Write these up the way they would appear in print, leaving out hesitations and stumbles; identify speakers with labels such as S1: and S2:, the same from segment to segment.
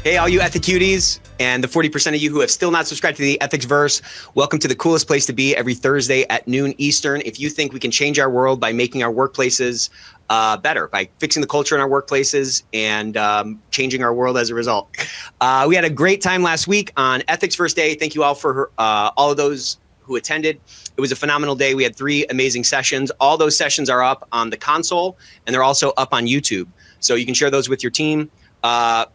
S1: Hey, all you Ethicuties and the 40% of you who have still not subscribed to the Ethicsverse, welcome to the coolest place to be every Thursday at noon Eastern. If you think we can change our world by making our workplaces better, by fixing the culture in our workplaces and changing our world as a result. We had a great time last week on Ethicsverse Day. Thank you all for all of those who attended. It was a phenomenal day. We had 3 amazing sessions. All those sessions are up on the console and they're also up on YouTube. So you can share those with your team.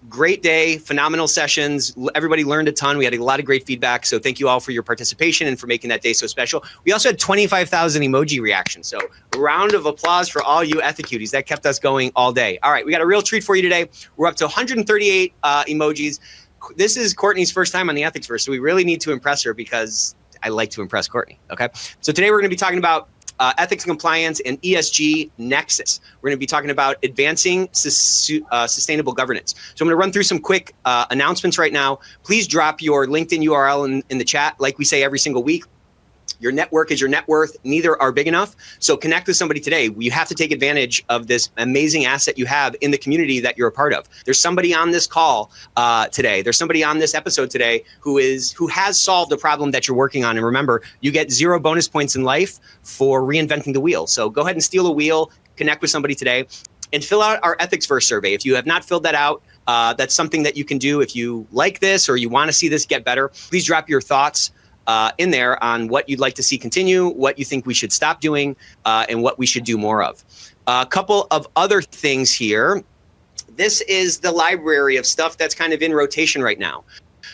S1: Great day, phenomenal sessions. Everybody learned a ton. We had a lot of great feedback. So thank you all for your participation and for making that day so special. We also had 25,000 emoji reactions. So a round of applause for all you Ethicuties. That kept us going all day. All right, we got a real treat for you today. We're up to 138 emojis. This is Courtney's first time on the Ethicsverse, so we really need to impress her because I like to impress Courtney, okay? So today we're gonna be talking about ethics and compliance and ESG Nexus. We're going to be talking about advancing sustainable governance. So I'm going to run through some quick announcements right now. Please drop your LinkedIn URL in the chat. Like we say every single week, your network is your net worth. Neither are big enough. So connect with somebody today. You have to take advantage of this amazing asset you have in the community that you're a part of. There's somebody on this call today. There's somebody on this episode today who has solved a problem that you're working on. And remember, you get 0 bonus points in life for reinventing the wheel. So go ahead and steal a wheel, connect with somebody today, and fill out our Ethicsverse survey. If you have not filled that out, that's something that you can do. If you like this or you want to see this get better, please drop your thoughts in there on what you'd like to see continue, what you think we should stop doing, and what we should do more of. A couple of other things here. This is the library of stuff that's kind of in rotation right now.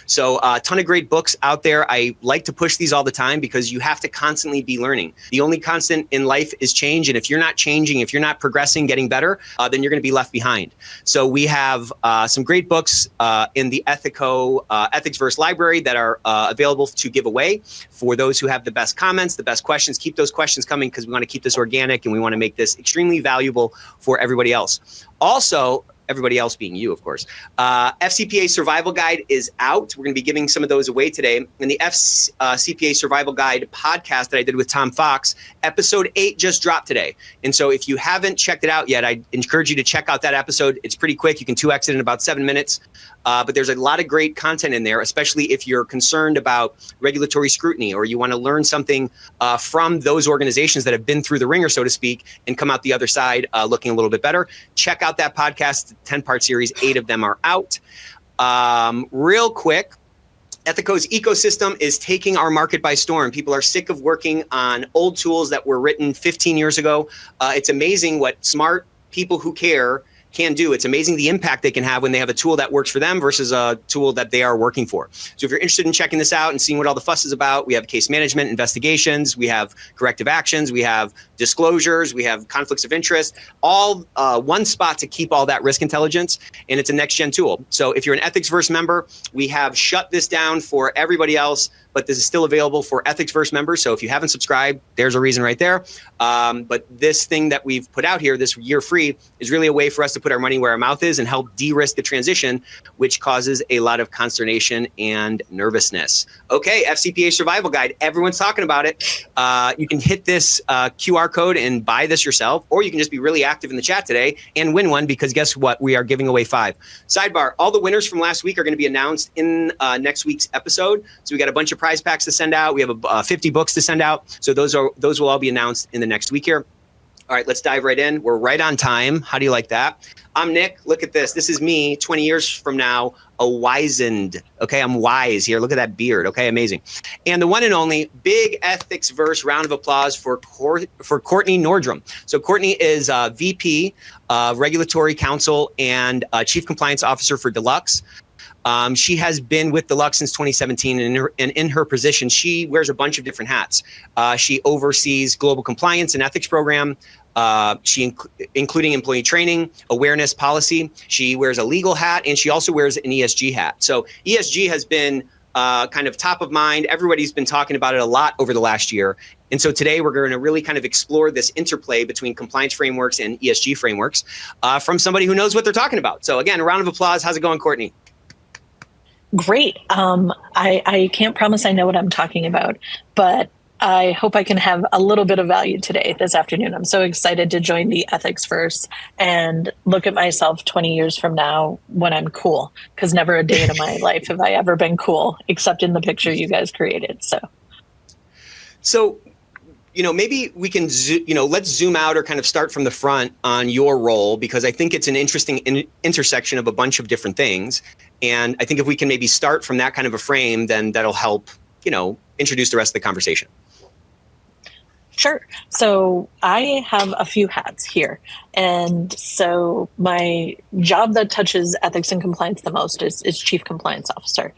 S1: So a ton of great books out there. I like to push these all the time because you have to constantly be learning. The only constant in life is change. And if you're not changing, if you're not progressing, getting better, then you're going to be left behind. So we have some great books in the Ethico Ethicsverse library that are available to give away for those who have the best comments, the best questions. Keep those questions coming because we want to keep this organic and we want to make this extremely valuable for everybody else. Also, everybody else being you, of course. FCPA Survival Guide is out. We're going to be giving some of those away today. And the FCPA Survival Guide podcast that I did with Tom Fox, episode 8 just dropped today. And so if you haven't checked it out yet, I encourage you to check out that episode. It's pretty quick. You can 2X it in about 7 minutes. But there's a lot of great content in there, especially if you're concerned about regulatory scrutiny or you want to learn something from those organizations that have been through the ringer, so to speak, and come out the other side looking a little bit better. Check out that podcast, 10-part series. 8 of them are out. Real quick, Ethico's ecosystem is taking our market by storm. People are sick of working on old tools that were written 15 years ago. It's amazing what smart people who care can do. It's amazing the impact they can have when they have a tool that works for them versus a tool that they are working for. So if you're interested in checking this out and seeing what all the fuss is about, we have case management, investigations, we have corrective actions, we have disclosures, we have conflicts of interest, all one spot to keep all that risk intelligence, and it's a next-gen tool. So if you're an Ethicsverse member, we have shut this down for everybody else, but this is still available for Ethicsverse members. So if you haven't subscribed, there's a reason right there. But this thing that we've put out here, this year free, is really a way for us to put our money where our mouth is and help de-risk the transition, which causes a lot of consternation and nervousness. Okay, FCPA Survival Guide. Everyone's talking about it. You can hit this QR code and buy this yourself, or you can just be really active in the chat today and win one because guess what? We are giving away 5. Sidebar, all the winners from last week are going to be announced in next week's episode. So we got a bunch of prize packs to send out. We have 50 books to send out. So those will all be announced in the next week here. All right, let's dive right in. We're right on time. How do you like that? I'm Nick. Look at this. This is me 20 years from now, a wizened. Okay, I'm wise here. Look at that beard. Okay, amazing. And the one and only big Ethicsverse round of applause for Courtney Nordrum. So Courtney is VP, Regulatory Counsel, and Chief Compliance Officer for Deluxe. She has been with Deluxe since 2017, and in her position, she wears a bunch of different hats. She oversees global compliance and ethics program, including employee training, awareness policy. She wears a legal hat, and she also wears an ESG hat. So ESG has been kind of top of mind. Everybody's been talking about it a lot over the last year. And so today we're going to really kind of explore this interplay between compliance frameworks and ESG frameworks from somebody who knows what they're talking about. So again, a round of applause. How's it going, Courtney?
S2: Great. I can't promise I know what I'm talking about, but I hope I can have a little bit of value today, this afternoon. I'm so excited to join the Ethicsverse and look at myself 20 years from now when I'm cool, because never a day in my life have I ever been cool, except in the picture you guys created.
S1: So, maybe we can, let's zoom out or kind of start from the front on your role, because I think it's an interesting intersection of a bunch of different things. And I think if we can maybe start from that kind of a frame, then that'll help, introduce the rest of the conversation.
S2: Sure. So I have a few hats here. And so my job that touches ethics and compliance the most is Chief Compliance Officer.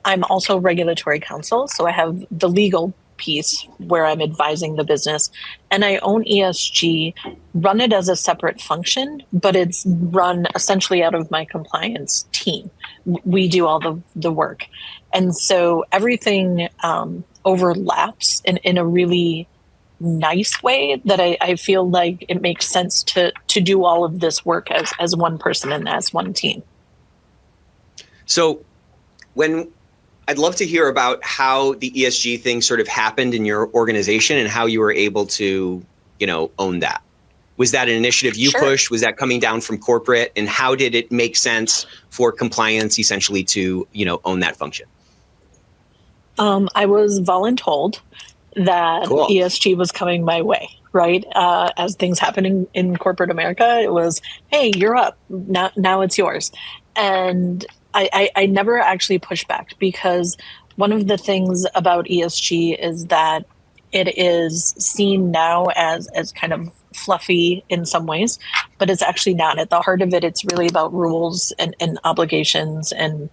S2: I'm also regulatory counsel. So I have the legal piece where I'm advising the business, and I own ESG, run it as a separate function, but it's run essentially out of my compliance team. We do all the work. And so everything overlaps in a really nice way that I feel like it makes sense to do all of this work as one person and as one team.
S1: So I'd love to hear about how the ESG thing sort of happened in your organization and how you were able to, own that. Was that an initiative you
S2: Sure.
S1: pushed? Was that coming down from corporate? And how did it make sense for compliance essentially to, own that function?
S2: I was voluntold that
S1: Cool.
S2: ESG was coming my way, right? As things happen in corporate America, it was, hey, you're up. Now it's yours. And I never actually pushed back, because one of the things about ESG is that it is seen now as kind of fluffy in some ways, but it's actually not. At the heart of it, it's really about rules and obligations and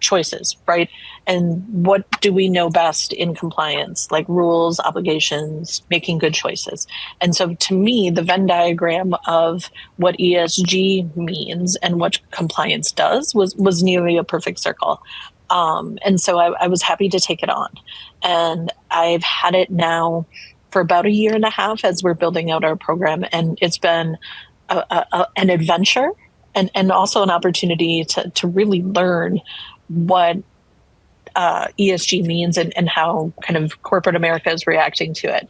S2: choices, right? And what do we know best in compliance? Like rules, obligations, making good choices. And so to me, the Venn diagram of what ESG means and what compliance does was nearly a perfect circle. And so I was happy to take it on. And I've had it now for about a year and a half as we're building out our program. And it's been an adventure and also an opportunity to really learn what ESG means and how kind of corporate America is reacting to it.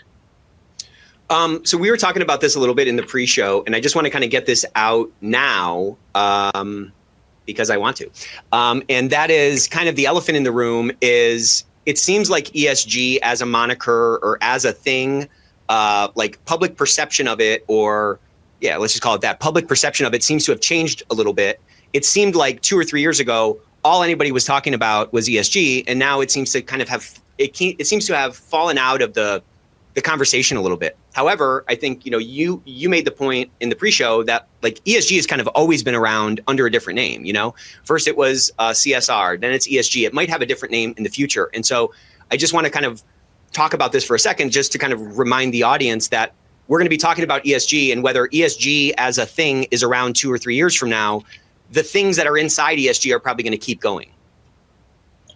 S1: So we were talking about this a little bit in the pre-show, and I just want to kind of get this out now because I want to. And that is kind of the elephant in the room is it seems like ESG as a moniker or as a thing, like public perception of it, or let's just call it that. Public perception of it seems to have changed a little bit. It seemed like 2 or 3 years ago, all anybody was talking about was ESG, and now it seems to kind of have it seems to have fallen out of the conversation a little bit. However, I think you made the point in the pre-show that like ESG has kind of always been around under a different name. First it was CSR, then it's ESG. It might have a different name in the future, and so I just want to kind of talk about this for a second, just to kind of remind the audience that we're going to be talking about ESG, and whether ESG as a thing is around 2 or 3 years from now. The things that are inside ESG are probably going to keep going.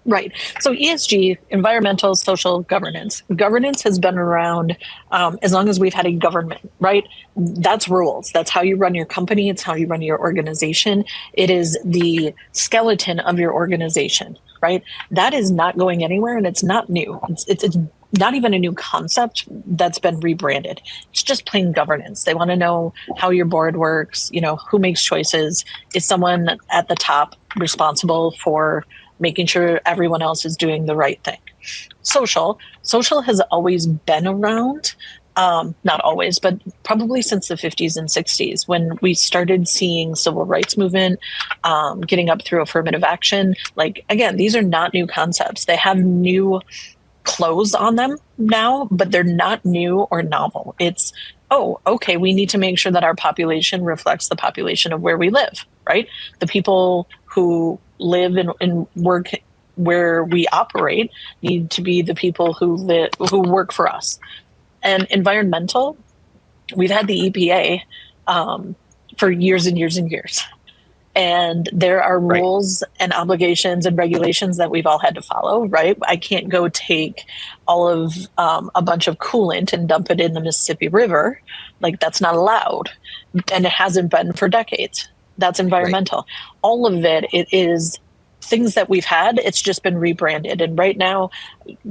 S2: Right. So ESG, environmental, social, governance. Governance has been around as long as we've had a government, right? That's rules. That's how you run your company. It's how you run your organization. It is the skeleton of your organization, right? That is not going anywhere, and it's not new. It's not even a new concept that's been rebranded. It's just plain governance. They want to know how your board works, who makes choices. Is someone at the top responsible for making sure everyone else is doing the right thing? Social has always been around, not always, but probably since the 50s and 60s, when we started seeing civil rights movement, getting up through affirmative action. Like, again, these are not new concepts. They have new clothes on them now, but they're not new or novel. It's, okay, we need to make sure that our population reflects the population of where we live, right? The people who live and work where we operate need to be the people who work for us. And environmental, we've had the EPA for years and years and years. And there are rules and obligations and regulations that we've all had to follow, right? I can't go take all of a bunch of coolant and dump it in the Mississippi River. Like, that's not allowed. And it hasn't been for decades. That's environmental. All of it is things that we've had, it's just been rebranded. And right now,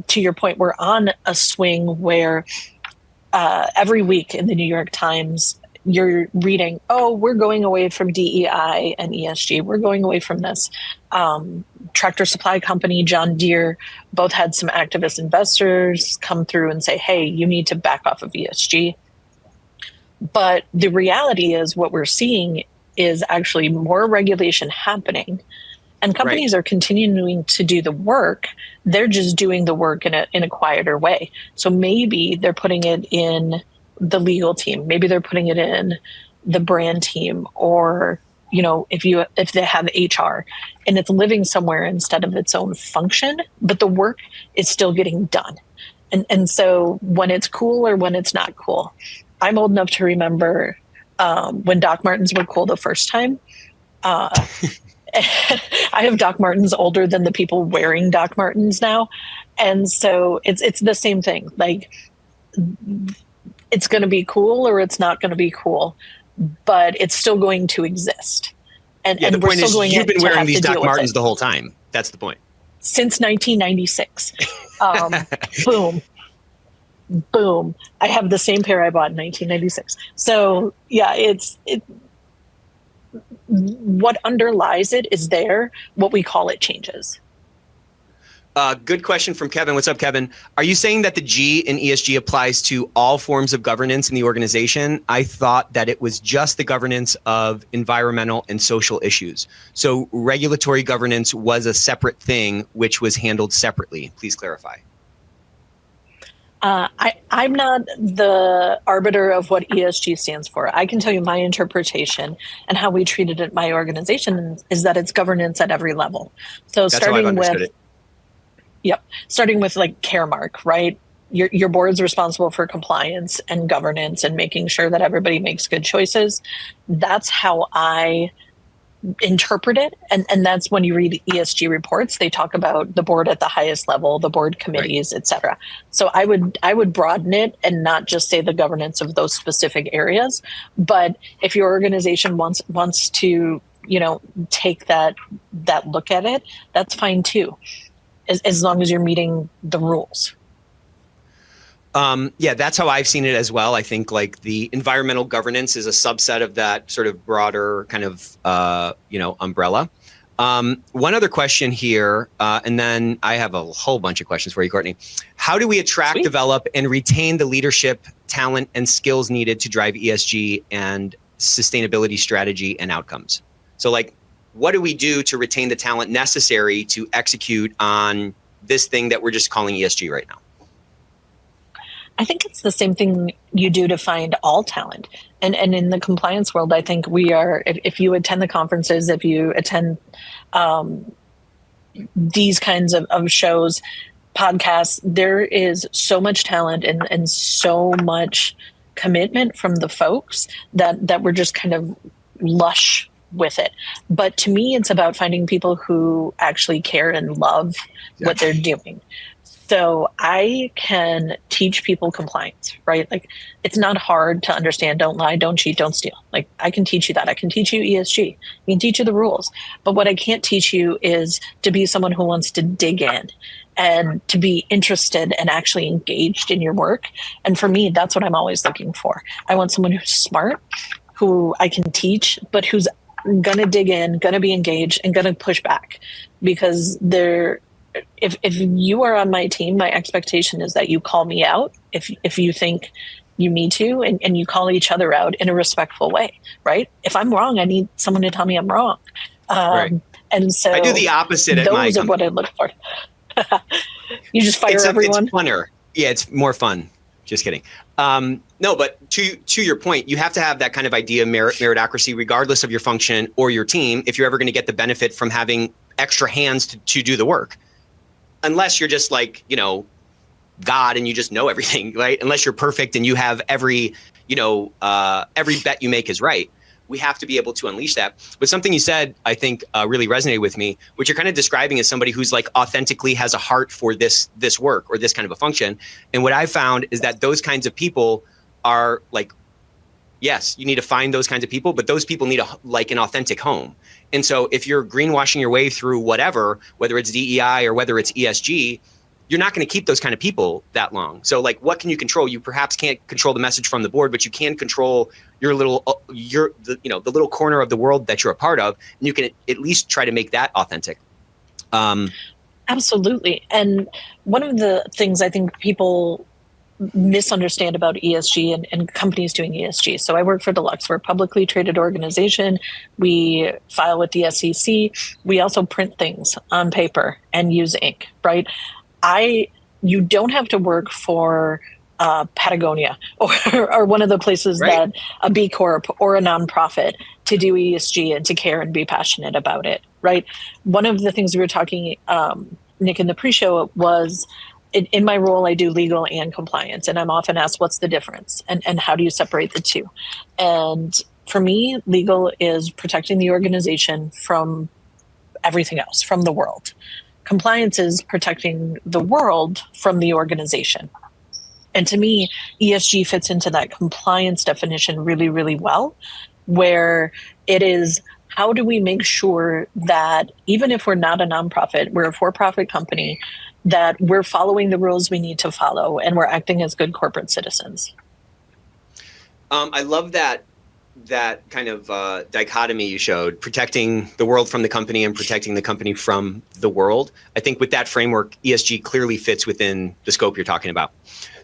S2: to your point, we're on a swing where every week in the New York Times, you're reading, oh, we're going away from DEI and ESG. We're going away from this. Tractor Supply Company, John Deere, both had some activist investors come through and say, hey, you need to back off of ESG. But the reality is what we're seeing is actually more regulation happening. And companies are continuing to do the work. They're just doing the work in a quieter way. So maybe they're putting it in the legal team. Maybe they're putting it in the brand team, or if they have HR, and it's living somewhere instead of its own function, but the work is still getting done. And so when it's cool or when it's not cool, I'm old enough to remember when Doc Martens were cool the first time. I have Doc Martens older than the people wearing Doc Martens now. And so it's the same thing. Like, it's going to be cool or it's not going to be cool, but it's still going to exist. And
S1: the point is, you've been wearing these Doc Martens the whole time. That's the point.
S2: Since 1996. Boom. Boom. I have the same pair I bought in 1996. So yeah, what underlies it is there. What we call it changes.
S1: Good question from Kevin. What's up, Kevin? Are you saying that the G in ESG applies to all forms of governance in the organization? I thought that it was just the governance of environmental and social issues. So regulatory governance was a separate thing, which was handled separately. Please clarify.
S2: I'm not the arbiter of what ESG stands for. I can tell you my interpretation and how we treat it at my organization is that it's governance at every level. So
S1: that's how I've understood it.
S2: Yep. Starting with like Caremark, right? Your board's responsible for compliance and governance and making sure that everybody makes good choices. That's how I interpret it. And that's when you read ESG reports, they talk about the board at the highest level, the board committees, et cetera. So I would broaden it and not just say the governance of those specific areas. But if your organization wants to, take that look at it, that's fine too. As long as you're meeting the rules.
S1: Yeah, that's how I've seen it as well. I think like the environmental governance is a subset of that sort of broader kind of, umbrella. One other question here, and then I have a whole bunch of questions for you, Courtney. How do we attract, develop, and retain the leadership, talent, and skills needed to drive ESG and sustainability strategy and outcomes? So like, what do we do to retain the talent necessary to execute on this thing that we're just calling ESG right now?
S2: I think it's the same thing you do to find all talent. And in the compliance world, I think we are, if you attend the conferences, if you attend these kinds of shows, podcasts, there is so much talent and so much commitment from the folks that we're just kind of lush with it. But to me, it's about finding people who actually care and love what they're doing. So I can teach people compliance, right? Like, it's not hard to understand. Don't lie, don't cheat, don't steal. Like, I can teach you that. I can teach you ESG. I can teach you the rules. But what I can't teach you is to be someone who wants to dig in and to be interested and actually engaged in your work. And for me, that's what I'm always looking for. I want someone who's smart, who I can teach, but who's going to dig in, going to be engaged, and going to push back. Because if you are on my team, my expectation is that you call me out if you think you need to, and you call each other out in a respectful way, right? If I'm wrong, I need someone to tell me I'm wrong.
S1: Right.
S2: And so
S1: I do the opposite at my company.
S2: Those are what I look for. You just fire everyone?
S1: It's funner. Yeah, it's more fun. Just kidding. No, but to your point, you have to have that kind of idea of meritocracy, regardless of your function or your team, if you're ever going to get the benefit from having extra hands to do the work. Unless you're just like, God and you just know everything, right? Unless you're perfect and you have every bet you make is right. We have to be able to unleash that. But something you said, I think really resonated with me, which you're kind of describing as somebody who's like authentically has a heart for this work or this kind of a function. And what I found is that those kinds of people are like Yes, you need to find those kinds of people, but those people need an authentic home. And so if you're greenwashing your way through whatever, whether it's DEI or whether it's ESG, you're not going to keep those kind of people that long. So like, what can you control? You perhaps can't control the message from the board, but you can control the little corner of the world that you're a part of, and you can at least try to make that authentic.
S2: Absolutely. And one of the things I think people misunderstand about ESG and companies doing ESG. So I work for Deluxe. We're a publicly traded organization. We file with the SEC. We also print things on paper and use ink, right? You don't have to work for Patagonia or one of the places that a B Corp or a nonprofit to do ESG and to care and be passionate about it, right? One of the things we were talking, Nick, in the pre-show was, in my role, I do legal and compliance, and I'm often asked, what's the difference? And how do you separate the two? And for me, legal is protecting the organization from everything else, from the world. Compliance is protecting the world from the organization. And to me, ESG fits into that compliance definition really, really well, where it is, how do we make sure that even if we're not a nonprofit, we're a for-profit company, that we're following the rules we need to follow and we're acting as good corporate citizens.
S1: I love that kind of dichotomy you showed, protecting the world from the company and protecting the company from the world. I think with that framework, ESG clearly fits within the scope you're talking about.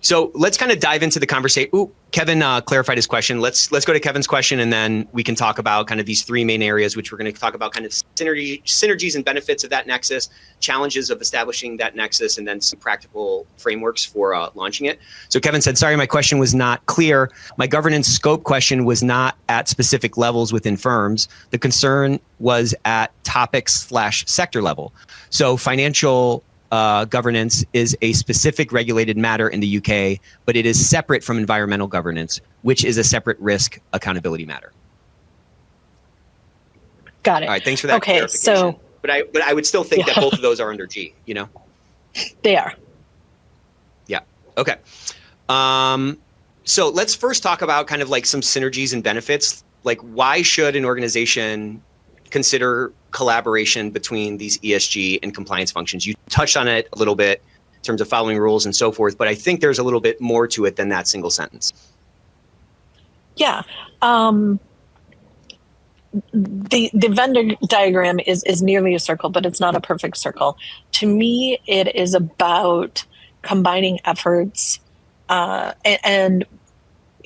S1: So let's kind of dive into the conversation. Kevin clarified his question. Let's go to Kevin's question, and then we can talk about kind of these three main areas, which we're going to talk about kind of synergies and benefits of that nexus, challenges of establishing that nexus, and then some practical frameworks for launching it. So Kevin said, sorry, my question was not clear. My governance scope question was not at specific levels within firms. The concern was at topics/sector level. So financial governance is a specific regulated matter in the UK, but it is separate from environmental governance, which is a separate risk accountability matter.
S2: Got it.
S1: All right, thanks for that clarification. So, but I would still think that both of those are under G, you know?
S2: They are.
S1: Yeah, okay. So let's first talk about kind of like some synergies and benefits. Like, why should an organization consider collaboration between these ESG and compliance functions? You touched on it a little bit in terms of following rules and so forth, but I think there's a little bit more to it than that single sentence.
S2: Yeah. The Venn diagram is nearly a circle, but it's not a perfect circle. To me, it is about combining efforts and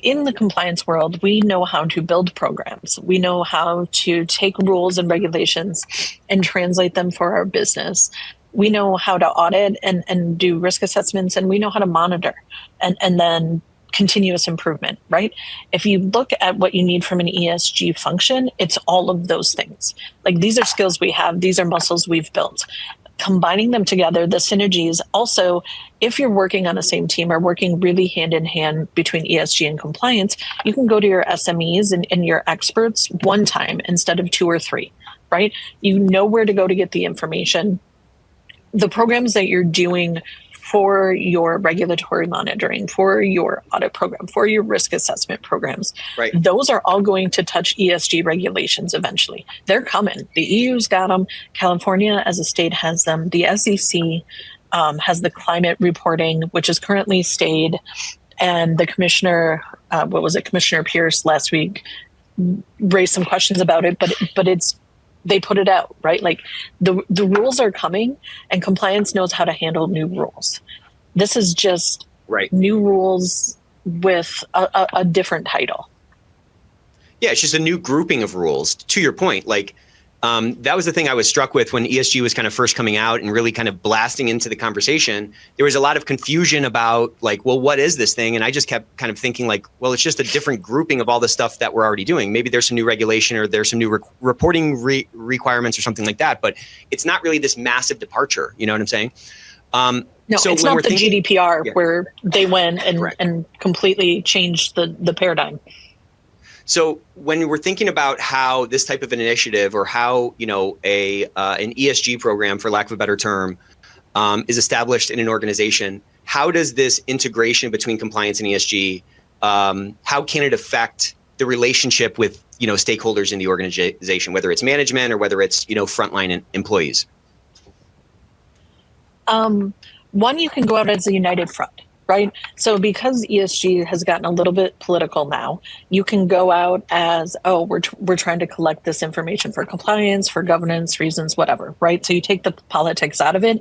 S2: in the compliance world, we know how to build programs. We know how to take rules and regulations and translate them for our business. We know how to audit and do risk assessments, and we know how to monitor and then continuous improvement, right? If you look at what you need from an ESG function, it's all of those things. Like, these are skills we have, these are muscles we've built. Combining them together, the synergies also, if you're working on the same team or working really hand in hand between ESG and compliance, you can go to your SMEs and your experts one time instead of 2 or 3, right? You know where to go to get the information. The programs that you're doing for your regulatory monitoring, for your audit program, for your risk assessment programs, right, those are all going to touch ESG regulations eventually. They're coming. The EU's got them. California as a state has them. The SEC has the climate reporting, which is currently stayed. And the commissioner, Commissioner Pierce last week raised some questions about it, but they put it out, right? Like, the rules are coming, and compliance knows how to handle new rules. This is just new rules with a different title.
S1: Yeah, it's just a new grouping of rules. To your point, like, that was the thing I was struck with when ESG was kind of first coming out and really kind of blasting into the conversation. There was a lot of confusion about, like, well, what is this thing? And I just kept kind of thinking, like, well, it's just a different grouping of all the stuff that we're already doing. Maybe there's some new regulation or there's some new reporting requirements or something like that, but it's not really this massive departure. You know what I'm saying?
S2: No, so it's not the GDPR where they went and completely changed the paradigm.
S1: So when we're thinking about how this type of an initiative, or how, you know, an ESG program, for lack of a better term, is established in an organization, how does this integration between compliance and ESG, how can it affect the relationship with, stakeholders in the organization, whether it's management or whether it's, frontline employees?
S2: One, you can go out as a united front, right? So because ESG has gotten a little bit political now, you can go out as, oh, we're trying to collect this information for compliance, for governance reasons, whatever, right? So you take the politics out of it,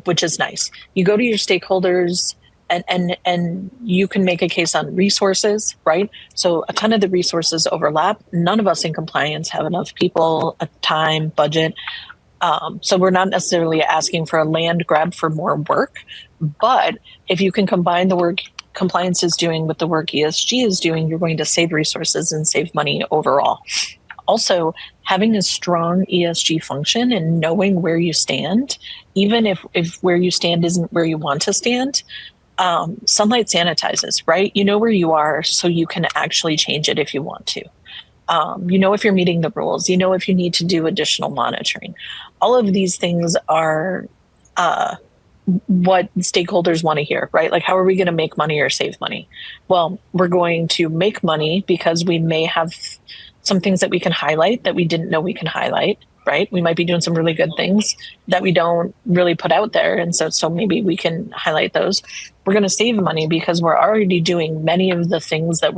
S2: which is nice. You go to your stakeholders and you can make a case on resources, right? So a ton of the resources overlap. None of us in compliance have enough people, time, budget. So we're not necessarily asking for a land grab for more work, but if you can combine the work compliance is doing with the work ESG is doing, you're going to save resources and save money overall. Also, having a strong ESG function and knowing where you stand, even if where you stand isn't where you want to stand, sunlight sanitizes, right? You know where you are, so you can actually change it if you want to. If you're meeting the rules, if you need to do additional monitoring. All of these things are what stakeholders want to hear, right? Like, how are we going to make money or save money? Well, we're going to make money because we may have some things that we can highlight that we didn't know we can highlight, right? We might be doing some really good things that we don't really put out there. And so maybe we can highlight those. We're going to save money because we're already doing many of the things that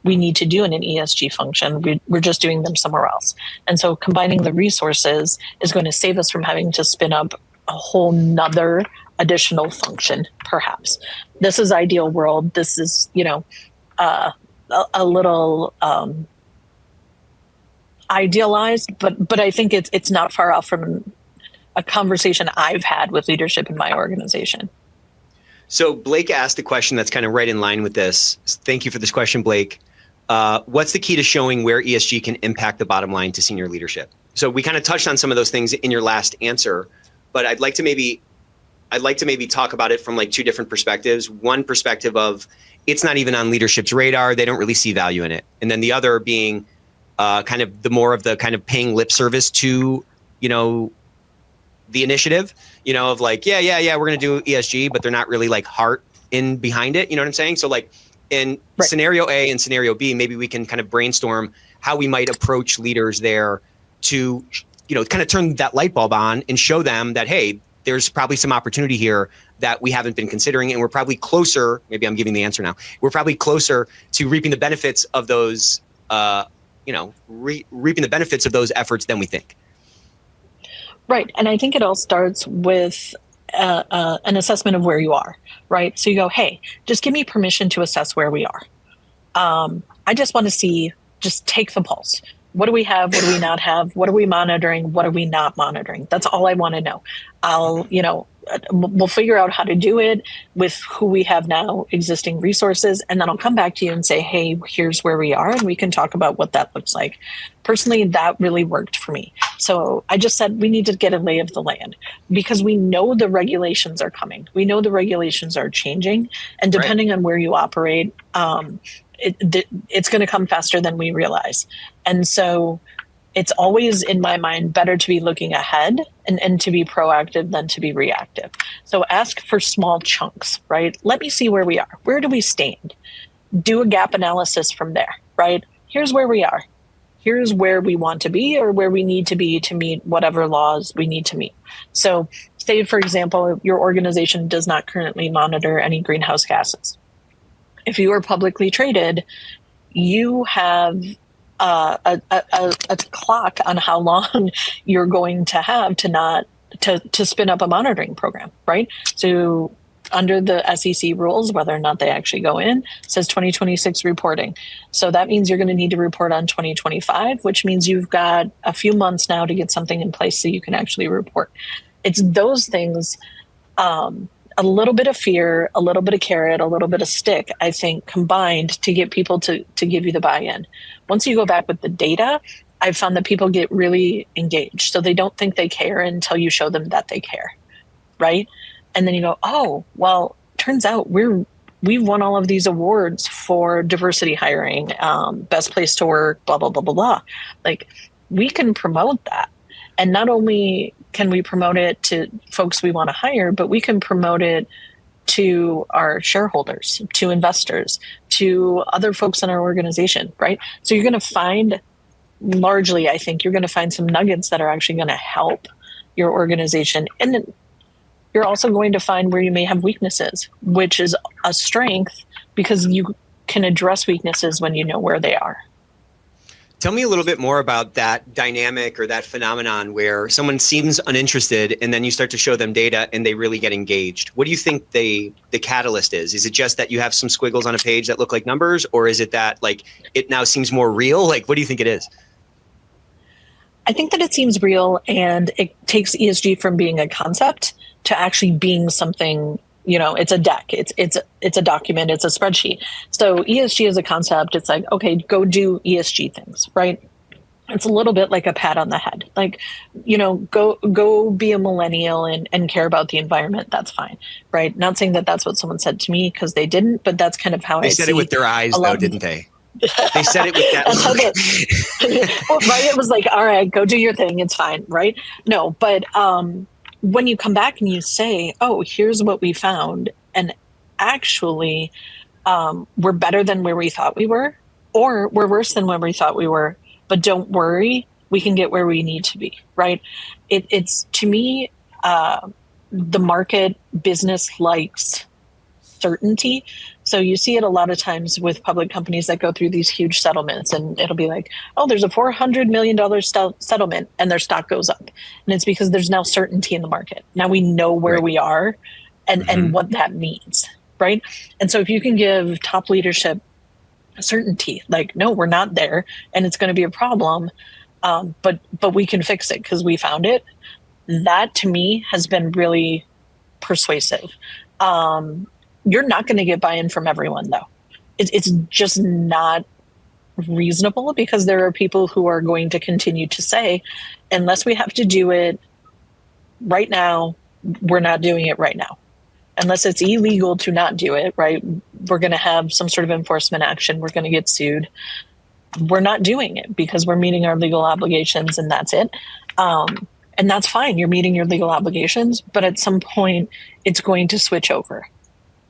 S2: we need to do in an ESG function. We're just doing them somewhere else. And so combining the resources is going to save us from having to spin up a whole nother additional function, perhaps. This is ideal world. This is, a little idealized, but I think it's not far off from a conversation I've had with leadership in my organization.
S1: So Blake asked a question that's kind of right in line with this. Thank you for this question, Blake. What's the key to showing where ESG can impact the bottom line to senior leadership? So we kind of touched on some of those things in your last answer, but I'd like to maybe talk about it from like two different perspectives. One perspective of it's not even on leadership's radar; they don't really see value in it, and then the other being kind of the more of the kind of paying lip service to the initiative, of like we're going to do ESG, but they're not really like heart in behind it. You know what I'm saying? So like in scenario A and scenario B, maybe we can kind of brainstorm how we might approach leaders there to, kind of turn that light bulb on and show them that, hey, there's probably some opportunity here that we haven't been considering. And we're probably closer, maybe I'm giving the answer now. We're probably closer to reaping the benefits of those, reaping the benefits of those efforts than we think.
S2: Right. And I think it all starts with an assessment of where you are, right? So you go, hey, just give me permission to assess where we are. I just want to just take the pulse. What do we have? What do we not have? What are we monitoring? What are we not monitoring? That's all I want to know. We'll figure out how to do it with who we have now, existing resources, and then I'll come back to you and say, hey, here's where we are, and we can talk about what that looks like. Personally, that really worked for me. So I just said we need to get a lay of the land because we know the regulations are coming. We know the regulations are changing, and depending on where you operate, it's going to come faster than we realize. And so it's always, in my mind, better to be looking ahead and to be proactive than to be reactive. So ask for small chunks, right? Let me see where we are. Where do we stand? Do a gap analysis from there, right? Here's where we are. Here's where we want to be or where we need to be to meet whatever laws we need to meet. So say, for example, your organization does not currently monitor any greenhouse gases. If you are publicly traded, you have a clock on how long you're going to have to spin up a monitoring program, right? So under the SEC rules, whether or not they actually go in, says 2026 reporting. So that means you're going to need to report on 2025, which means you've got a few months now to get something in place so you can actually report. It's those things, a little bit of fear, a little bit of carrot, a little bit of stick, I think, combined to get people to give you the buy-in. Once you go back with the data, I've found that people get really engaged. So they don't think they care until you show them that they care, right? And then you go, oh, well, turns out we've won all of these awards for diversity hiring, best place to work, blah, blah, blah, blah, blah. Like, we can promote that. And not only can we promote it to folks we want to hire, but we can promote it to our shareholders, to investors, to other folks in our organization, right? So you're going to find, largely, I think you're going to find some nuggets that are actually going to help your organization. And then you're also going to find where you may have weaknesses, which is a strength because you can address weaknesses when you know where they are.
S1: Tell me a little bit more about that dynamic or that phenomenon where someone seems uninterested and then you start to show them data and they really get engaged. What do you think the catalyst is? Is it just that you have some squiggles on a page that look like numbers, or is it that like it now seems more real? Like, what do you think it is?
S2: I think that it seems real, and it takes ESG from being a concept to actually being something. It's a deck, it's a document, it's a spreadsheet. So ESG is a concept. It's like, okay, go do ESG things, right? It's a little bit like a pat on the head. Like, go be a millennial and care about the environment. That's fine, right? Not saying that that's what someone said to me, because they didn't, but that's kind of how
S1: they said it with their eyes, though, didn't they? They said it with that look.
S2: Well, right? It was like, all right, go do your thing. It's fine, right? No, but when you come back and you say, oh, here's what we found, and actually we're better than where we thought we were, or we're worse than where we thought we were, but don't worry, we can get where we need to be, right? It's to me, the market business likes certainty. So you see it a lot of times with public companies that go through these huge settlements, and it'll be like, oh, there's a $400 million settlement, and their stock goes up. And it's because there's now certainty in the market. Now we know where we are and what that means, right? And so if you can give top leadership certainty, like, no, we're not there, and it's going to be a problem, but we can fix it because we found it. That to me has been really persuasive. You're not going to get buy-in from everyone, though. It's just not reasonable, because there are people who are going to continue to say, unless we have to do it right now, we're not doing it right now. Unless it's illegal to not do it, right? We're going to have some sort of enforcement action. We're going to get sued. We're not doing it because we're meeting our legal obligations, and that's it. And that's fine. You're meeting your legal obligations, but at some point, it's going to switch over.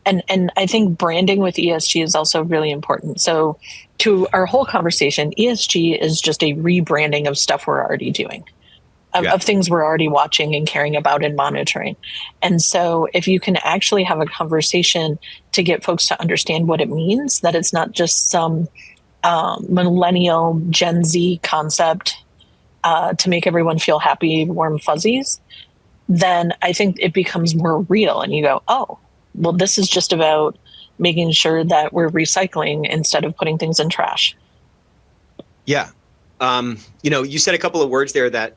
S2: And I think branding with ESG is also really important. So to our whole conversation, ESG is just a rebranding of stuff we're already doing, of things we're already watching and caring about and monitoring. And so if you can actually have a conversation to get folks to understand what it means, that it's not just some millennial Gen Z concept to make everyone feel happy, warm fuzzies, then I think it becomes more real. And you go, oh, well, this is just about making sure that we're recycling instead of putting things in trash.
S1: Yeah. You said a couple of words there that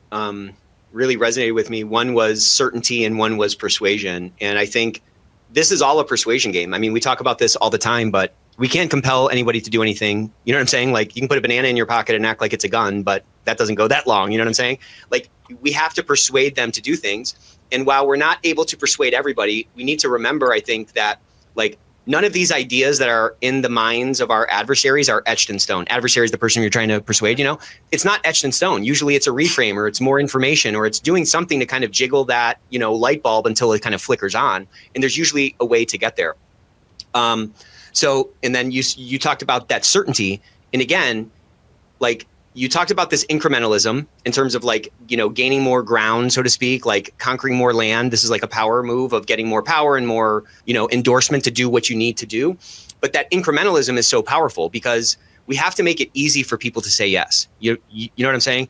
S1: really resonated with me. One was certainty and one was persuasion. And I think this is all a persuasion game. I mean, we talk about this all the time, but we can't compel anybody to do anything. You know what I'm saying? Like, you can put a banana in your pocket and act like it's a gun, but that doesn't go that long. You know what I'm saying? Like, we have to persuade them to do things. And while we're not able to persuade everybody, we need to remember, I think, that like none of these ideas that are in the minds of our adversaries are etched in stone. Adversary is the person you're trying to persuade, it's not etched in stone. Usually it's a reframe, or it's more information, or it's doing something to kind of jiggle that, light bulb until it kind of flickers on. And there's usually a way to get there. So, and then you talked about that certainty. And again, like, you talked about this incrementalism in terms of like, gaining more ground, so to speak, like conquering more land. This is like a power move of getting more power and more, endorsement to do what you need to do. But that incrementalism is so powerful because we have to make it easy for people to say yes. You know what I'm saying?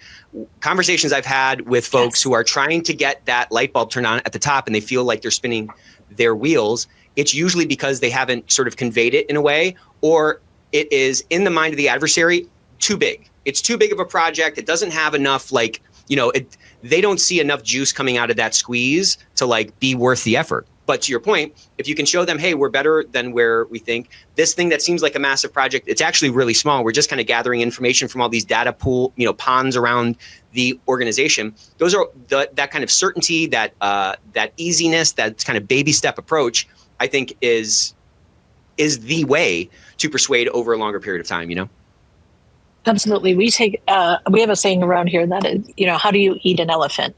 S1: Conversations I've had with folks who are trying to get that light bulb turned on at the top and they feel like they're spinning their wheels. It's usually because they haven't sort of conveyed it in a way, or it is in the mind of the adversary too big. It's too big of a project. It doesn't have enough, like, they don't see enough juice coming out of that squeeze to like be worth the effort. But to your point, if you can show them, hey, we're better than where we think, this thing that seems like a massive project, it's actually really small. We're just kind of gathering information from all these data pool, ponds around the organization. Those are that kind of certainty, that easiness, that kind of baby step approach, I think is the way to persuade over a longer period of time,
S2: Absolutely. We have a saying around here that is, how do you eat an elephant?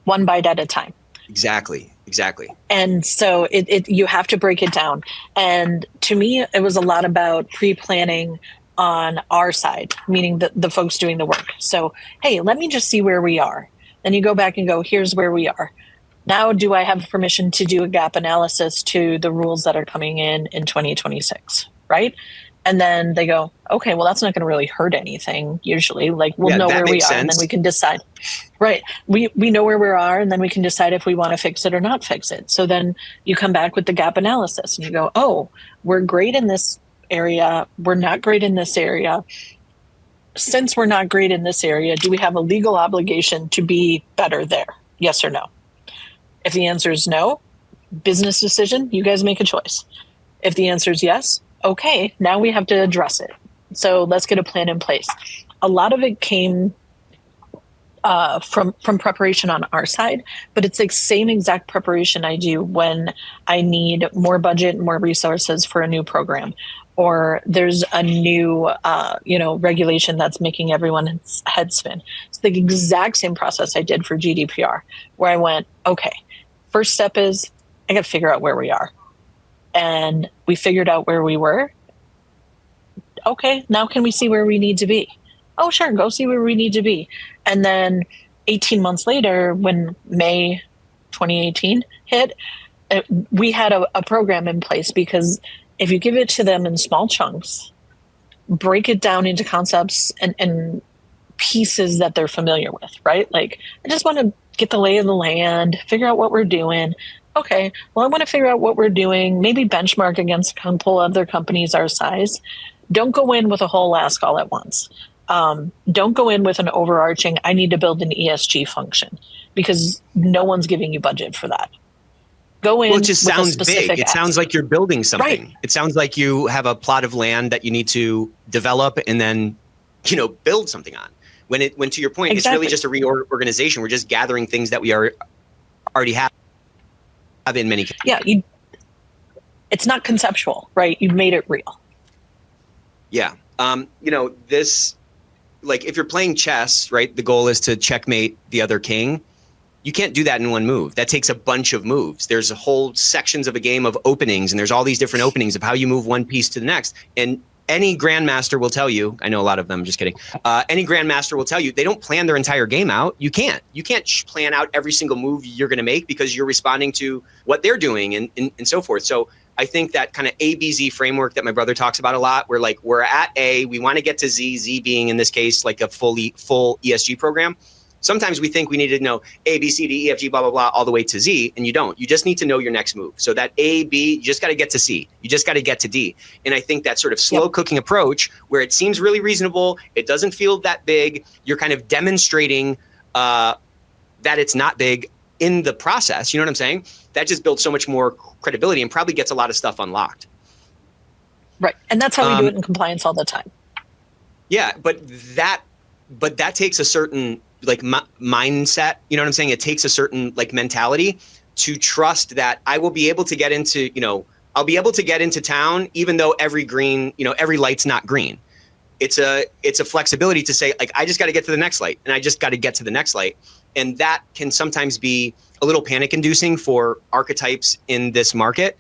S2: One bite at a time.
S1: Exactly. Exactly.
S2: And so you have to break it down. And to me, it was a lot about pre-planning on our side, meaning the folks doing the work. So, hey, let me just see where we are. Then you go back and go, here's where we are. Now, do I have permission to do a gap analysis to the rules that are coming in 2026, right? And then they go, okay, well, that's not going to really hurt anything usually. Like, we'll know
S1: that
S2: where we
S1: makes
S2: are,
S1: sense.
S2: and then we can decide. Right. We know where we are, and then we can decide if we want to fix it or not fix it. So then you come back with the gap analysis and you go, oh, we're great in this area. We're not great in this area. Since we're not great in this area, do we have a legal obligation to be better there? Yes or no? If the answer is no, business decision, you guys make a choice. If the answer is yes, okay, now we have to address it. So let's get a plan in place. A lot of it came from preparation on our side, but it's the same exact preparation I do when I need more budget and more resources for a new program, or there's a new regulation that's making everyone's head spin. It's the exact same process I did for GDPR, where I went, okay, first step is I got to figure out where we are. And we figured out where we were. Okay, now can we see where we need to be? Oh, sure, go see where we need to be. And then 18 months later, when May 2018 hit, we had a program in place, because if you give it to them in small chunks, break it down into concepts and pieces that they're familiar with, right? Like, I just want to get the lay of the land, figure out what we're doing. Okay, well, I want to figure out what we're doing, maybe benchmark against a couple other companies our size. Don't go in with a whole ask all at once. Don't go in with an overarching, I need to build an ESG function, because no one's giving you budget for that. Go in.
S1: Well, it just
S2: with
S1: sounds
S2: a specific
S1: big. It
S2: ask.
S1: sounds like you're building something.
S2: Right.
S1: It sounds like you have a plot of land that you need to develop and then, build something on. When to your point, It's really just a reorganization. We're just gathering things that we already have in many cases.
S2: Yeah. It's not conceptual, right? You've made it real.
S1: Yeah. This, like, if you're playing chess, right, the goal is to checkmate the other king. You can't do that in one move. That takes a bunch of moves. There's whole sections of a game of openings, and there's all these different openings of how you move one piece to the next. And any grandmaster will tell you, I know a lot of them, just kidding. Any grandmaster will tell you they don't plan their entire game out. You can't plan out every single move you're going to make, because you're responding to what they're doing and so forth. So I think that kind of ABZ framework that my brother talks about a lot, where like we're at A, we want to get to Z, Z being in this case like a full ESG program. Sometimes we think we need to know A, B, C, D, E, F, G, blah, blah, blah, all the way to Z, and you don't. You just need to know your next move. So that A, B, you just got to get to C. You just got to get to D. And I think that sort of slow cooking approach, where it seems really reasonable, it doesn't feel that big, you're kind of demonstrating that it's not big in the process. You know what I'm saying? That just builds so much more credibility and probably gets a lot of stuff unlocked.
S2: Right. And that's how we do it in compliance all the time.
S1: Yeah, but that takes a certain like mindset, you know what I'm saying? It takes a certain like mentality to trust that I will be able to get into, I'll be able to get into town, even though every light's not green. It's a flexibility to say, like, I just got to get to the next light, and I just got to get to the next light. And that can sometimes be a little panic inducing for archetypes in this market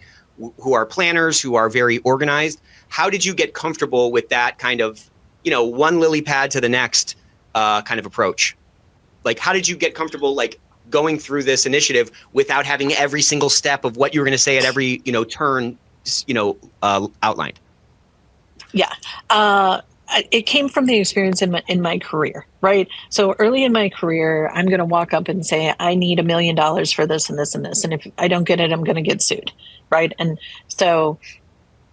S1: who are planners, who are very organized. How did you get comfortable with that kind of, one lily pad to the next kind of approach? Like, how did you get comfortable, like, going through this initiative without having every single step of what you were going to say at every, turn, outlined?
S2: Yeah. It came from the experience in my career, right? So early in my career, I'm going to walk up and say, I need $1 million for this and this and this. And if I don't get it, I'm going to get sued, right? And so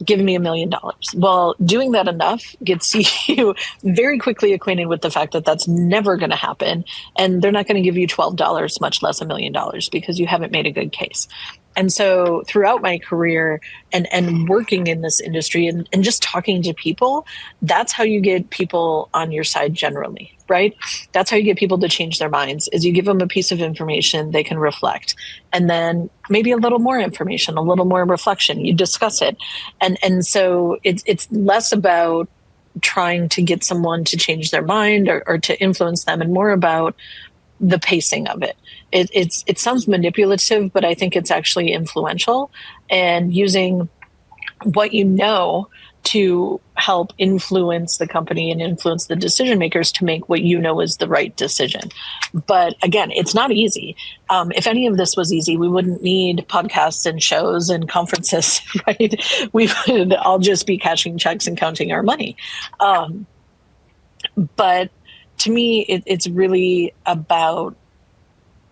S2: give me $1 million. Well, doing that enough gets you very quickly acquainted with the fact that that's never going to happen. And they're not going to give you $12, much less $1 million, because you haven't made a good case. And so throughout my career and working in this industry and just talking to people, that's how you get people on your side generally, right? That's how you get people to change their minds, is you give them a piece of information they can reflect. And then maybe a little more information, a little more reflection, you discuss it. And so it's less about trying to get someone to change their mind or to influence them, and more about the pacing of it. It sounds manipulative, but I think it's actually influential, and using what you know to help influence the company and influence the decision makers to make what you know is the right decision. But again, it's not easy. If any of this was easy, we wouldn't need podcasts and shows and conferences, right? We would all just be cashing checks and counting our money. But to me, it's really about,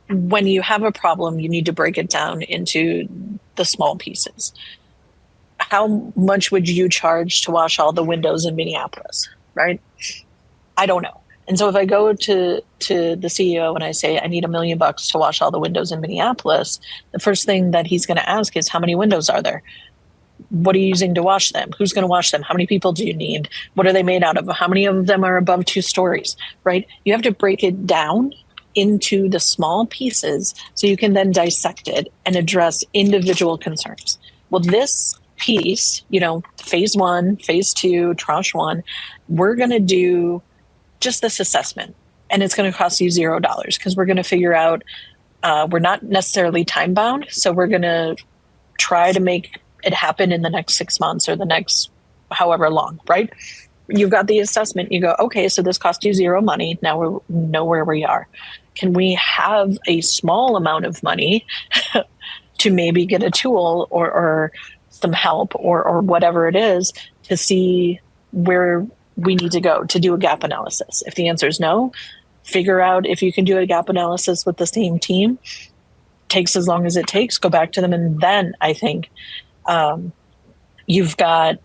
S2: when you have a problem, you need to break it down into the small pieces. How much would you charge to wash all the windows in Minneapolis, right? I don't know. And so if I go to the CEO and I say, I need $1 million to wash all the windows in Minneapolis, the first thing that he's going to ask is, how many windows are there? What are you using to wash them? Who's going to wash them? How many people do you need? What are they made out of? How many of them are above 2 stories, right? You have to break it down into the small pieces so you can then dissect it and address individual concerns. Well, this piece, phase 1, phase 2, tranche 1, we're going to do just this assessment, and it's going to cost you $0 because we're going to figure out, we're not necessarily time bound. So we're going to try to make it happen in the next 6 months or the next however long, right? You've got the assessment. You go, okay, so this cost you 0 money. Now we know where we are. Can we have a small amount of money to maybe get a tool or some help or whatever it is to see where we need to go to do a gap analysis? If the answer is no, figure out if you can do a gap analysis with the same team. Takes as long as it takes, go back to them. And then I think you've got,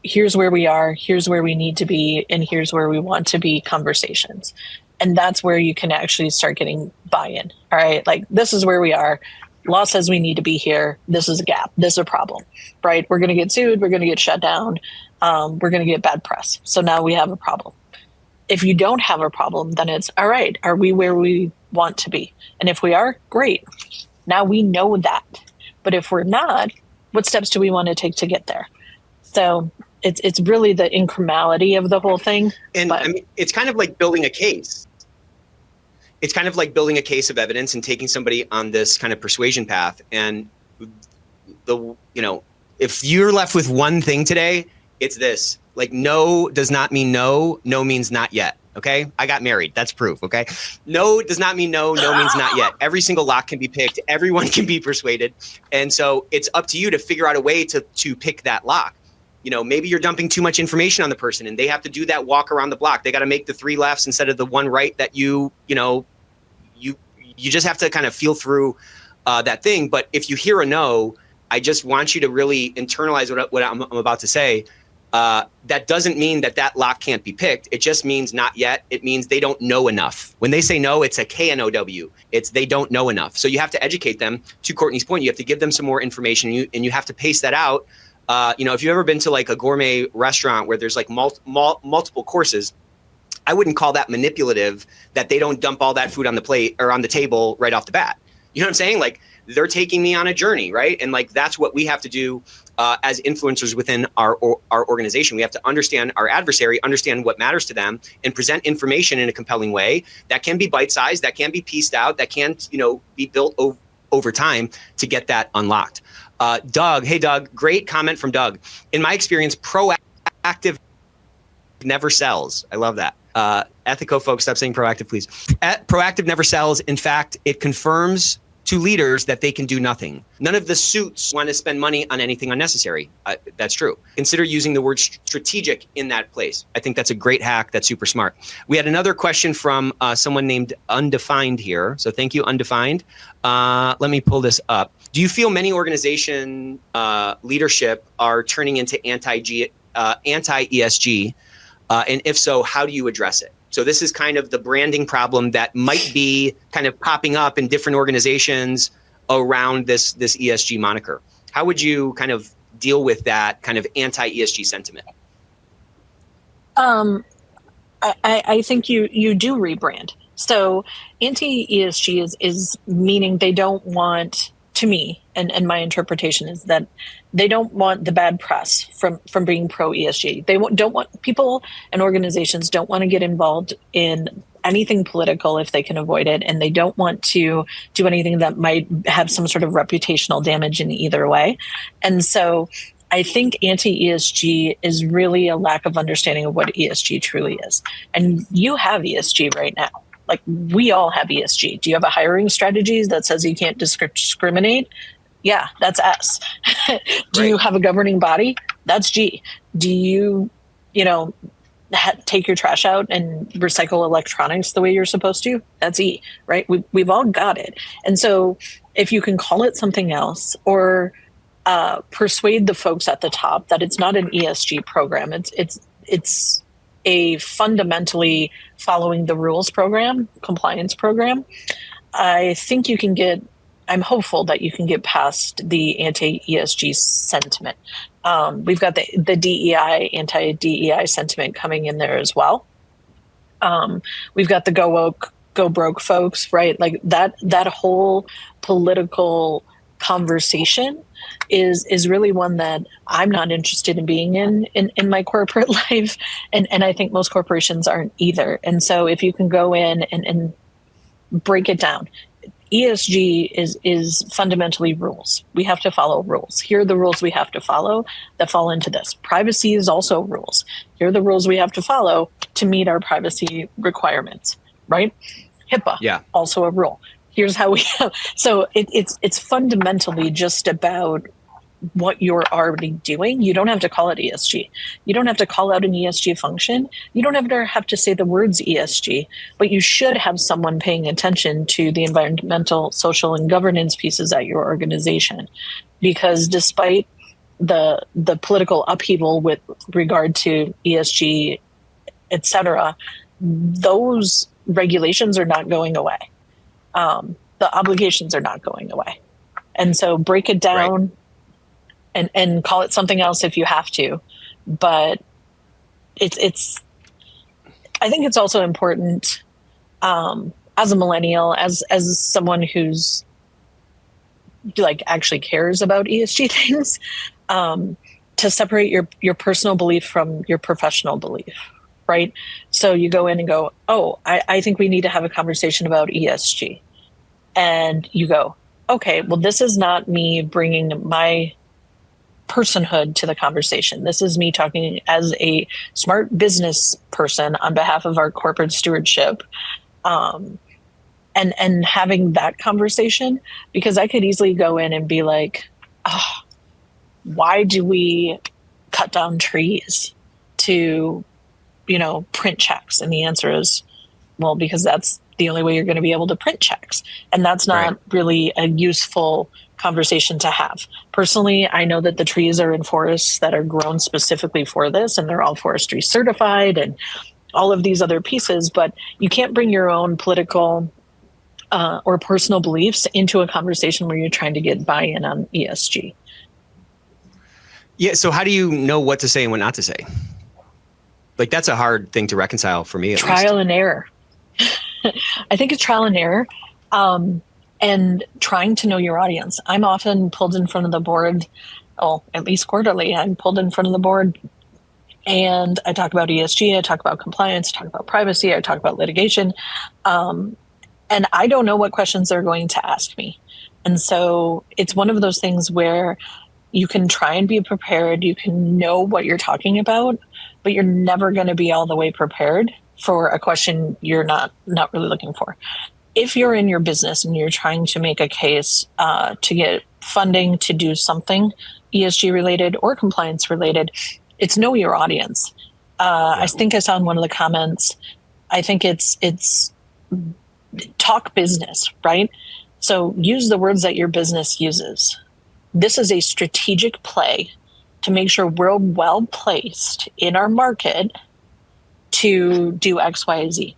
S2: here's where we are, here's where we need to be, and here's where we want to be conversations. And that's where you can actually start getting buy-in. All right, like, this is where we are. Law says we need to be here. This is a gap. This is a problem, right? We're going to get sued. We're going to get shut down. We're going to get bad press. So now we have a problem. If you don't have a problem, then it's, all right, are we where we want to be? And if we are, great. Now we know that. But if we're not, what steps do we want to take to get there? So it's really the incrementality of the whole thing.
S1: And I mean, it's kind of like building a case. It's kind of like building a case of evidence and taking somebody on this kind of persuasion path. And if you're left with one thing today, it's this: like, no does not mean no. No means not yet. Okay. I got married. That's proof. Okay. No does not mean no. No means not yet. Every single lock can be picked. Everyone can be persuaded. And so it's up to you to figure out a way to pick that lock. Maybe you're dumping too much information on the person and they have to do that walk around the block. They got to make the 3 lefts instead of the 1 right that you just have to kind of feel through that thing. But if you hear a no, I just want you to really internalize what I'm about to say. That doesn't mean that lock can't be picked. It just means not yet. It means they don't know enough. When they say no, it's a KNOW. It's they don't know enough. So you have to educate them. To Courtney's point, you have to give them some more information, and you have to pace that out. If you've ever been to like a gourmet restaurant where there's like multiple courses, I wouldn't call that manipulative that they don't dump all that food on the plate or on the table right off the bat. You know what I'm saying? Like, they're taking me on a journey, right? And like, that's what we have to do as influencers within our organization. We have to understand our adversary, understand what matters to them, and present information in a compelling way that can be bite-sized, that can be pieced out, that can, be built over time to get that unlocked. Doug, hey Doug, great comment from Doug. In my experience, proactive never sells. I love that. Ethico folks, stop saying proactive, please. Proactive never sells. In fact, it confirms to leaders that they can do nothing. None of the suits want to spend money on anything unnecessary. That's true. Consider using the word strategic in that place. I think that's a great hack. That's super smart. We had another question from someone named Undefined here. So thank you, Undefined. Let me pull this up. Do you feel many organization leadership are turning into anti-ESG? And if so, how do you address it? So this is kind of the branding problem that might be kind of popping up in different organizations around this ESG moniker. How would you kind of deal with that kind of anti-ESG sentiment?
S2: I think you do rebrand. So anti-ESG is meaning they don't want, to me, and my interpretation is that they don't want the bad press from being pro ESG. They don't want, people and organizations don't want to get involved in anything political if they can avoid it, and they don't want to do anything that might have some sort of reputational damage in either way. And so I think anti-ESG is really a lack of understanding of what ESG truly is. And you have ESG right now. Like, we all have ESG. Do you have a hiring strategy that says you can't discriminate? Yeah, that's S. Do you have a governing body? That's G. Do you, take your trash out and recycle electronics the way you're supposed to? That's E, right? We've all got it. And so if you can call it something else, or persuade the folks at the top that it's not an ESG program, it's a fundamentally following the rules program, compliance program, I think you can get, I'm hopeful that you can get past the anti-ESG sentiment. We've got the DEI, anti-DEI sentiment coming in there as well. We've got the go woke, go broke folks, right? Like that whole political conversation is really one that I'm not interested in being in my corporate life. And I think most corporations aren't either. And so if you can go in and break it down, ESG is fundamentally rules. We have to follow rules. Here are the rules we have to follow that fall into this. Privacy is also rules. Here are the rules we have to follow to meet our privacy requirements, right? HIPAA, also a rule. Here's how we so it's fundamentally just about what you're already doing. You don't have to call it ESG. You don't have to call out an ESG function. You don't have to say the words ESG, but you should have someone paying attention to the environmental, social, and governance pieces at your organization. Because despite the political upheaval with regard to ESG, et cetera, those regulations are not going away. The obligations are not going away. And so break it down, and call it something else if you have to. But it's I think it's also important, as a millennial, as someone who's like actually cares about ESG things, to separate your personal belief from your professional belief, right? So you go in and go, oh, I think we need to have a conversation about ESG. And you go, okay, well, this is not me bringing my personhood to the conversation. This is me talking as a smart business person on behalf of our corporate stewardship, and having that conversation, because I could easily go in and be like, oh, why do we cut down trees to, print checks? And the answer is, well, because that's the only way you're going to be able to print checks. And that's not really a useful conversation to have. Personally, I know that the trees are in forests that are grown specifically for this, and they're all forestry certified and all of these other pieces, but you can't bring your own political or personal beliefs into a conversation where you're trying to get buy-in on ESG.
S1: Yeah. So how do you know what to say and what not to say? Like, that's a hard thing to reconcile for me.
S2: Trial and error. I think it's trial and error. And trying to know your audience. I'm often pulled in front of the board, at least quarterly, I'm pulled in front of the board, and I talk about ESG, I talk about compliance, I talk about privacy, I talk about litigation. And I don't know what questions they're going to ask me. And so it's one of those things where you can try and be prepared, you can know what you're talking about, but you're never going to be all the way prepared for a question you're not really looking for. If you're in your business and you're trying to make a case to get funding to do something ESG related or compliance related, it's know your audience. I think I saw in one of the comments, I think it's talk business, right? So use the words that your business uses. This is a strategic play to make sure we're well placed in our market to do X, Y, Z.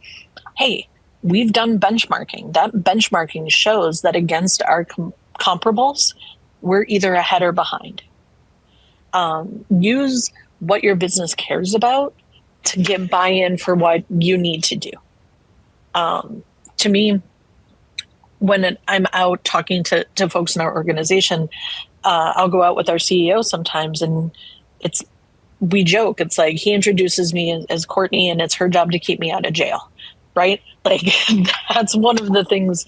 S2: Hey, we've done benchmarking. That benchmarking shows that against our comparables, we're either ahead or behind. Use what your business cares about to get buy-in for what you need to do. To me, when I'm out talking to folks in our organization, I'll go out with our CEO sometimes, and we joke. It's like he introduces me as Courtney, and it's her job to keep me out of jail. right? Like that's one of the things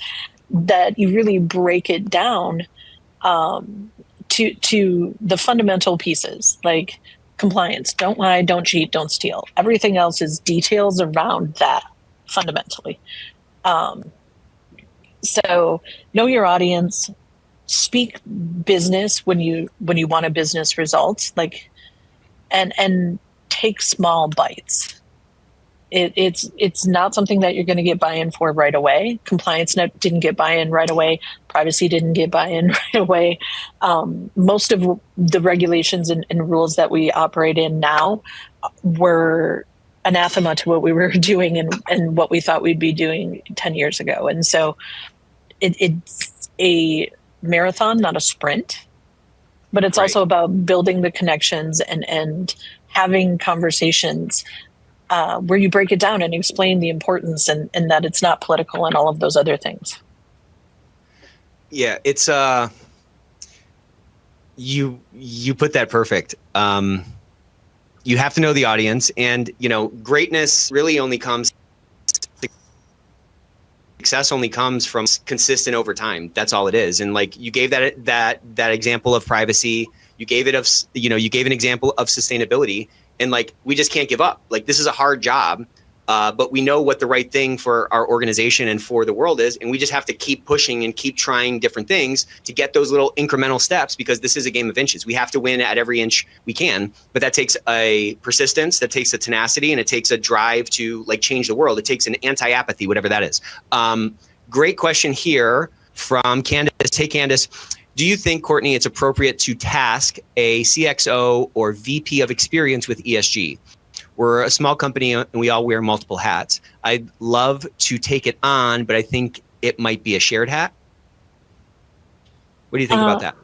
S2: that you really break it down to the fundamental pieces, like compliance. Don't lie, don't cheat, don't steal. Everything else is details around that fundamentally. So know your audience, speak business when you want a business result, like and take small bites. It's not something that you're going to get buy-in for right away. Compliance didn't get buy-in right away. Privacy didn't get buy-in right away. Most of the regulations and rules that we operate in now were anathema to what we were doing and what we thought we'd be doing 10 years ago. And so it's a marathon, not a sprint. But it's also about building the connections and having conversations where you break it down and explain the importance and that it's not political and all of those other things.
S1: Yeah, it's you put that perfect. You have to know the audience, and greatness really only comes. Success only comes from consistent over time. That's all it is. And like you gave that example of privacy, you gave an example of sustainability, and like we just can't give up. Like this is a hard job, but we know what the right thing for our organization and for the world is, and we just have to keep pushing and keep trying different things to get those little incremental steps, because this is a game of inches. We have to win at every inch we can, but that takes a persistence, that takes a tenacity, and it takes a drive to like change the world. It takes an anti-apathy, whatever that is. Great question here from Candace. Hey, Candace. Do you think, Courtney, it's appropriate to task a CXO or VP of experience with ESG? We're a small company and we all wear multiple hats. I'd love to take it on, but I think it might be a shared hat. What do you think about that?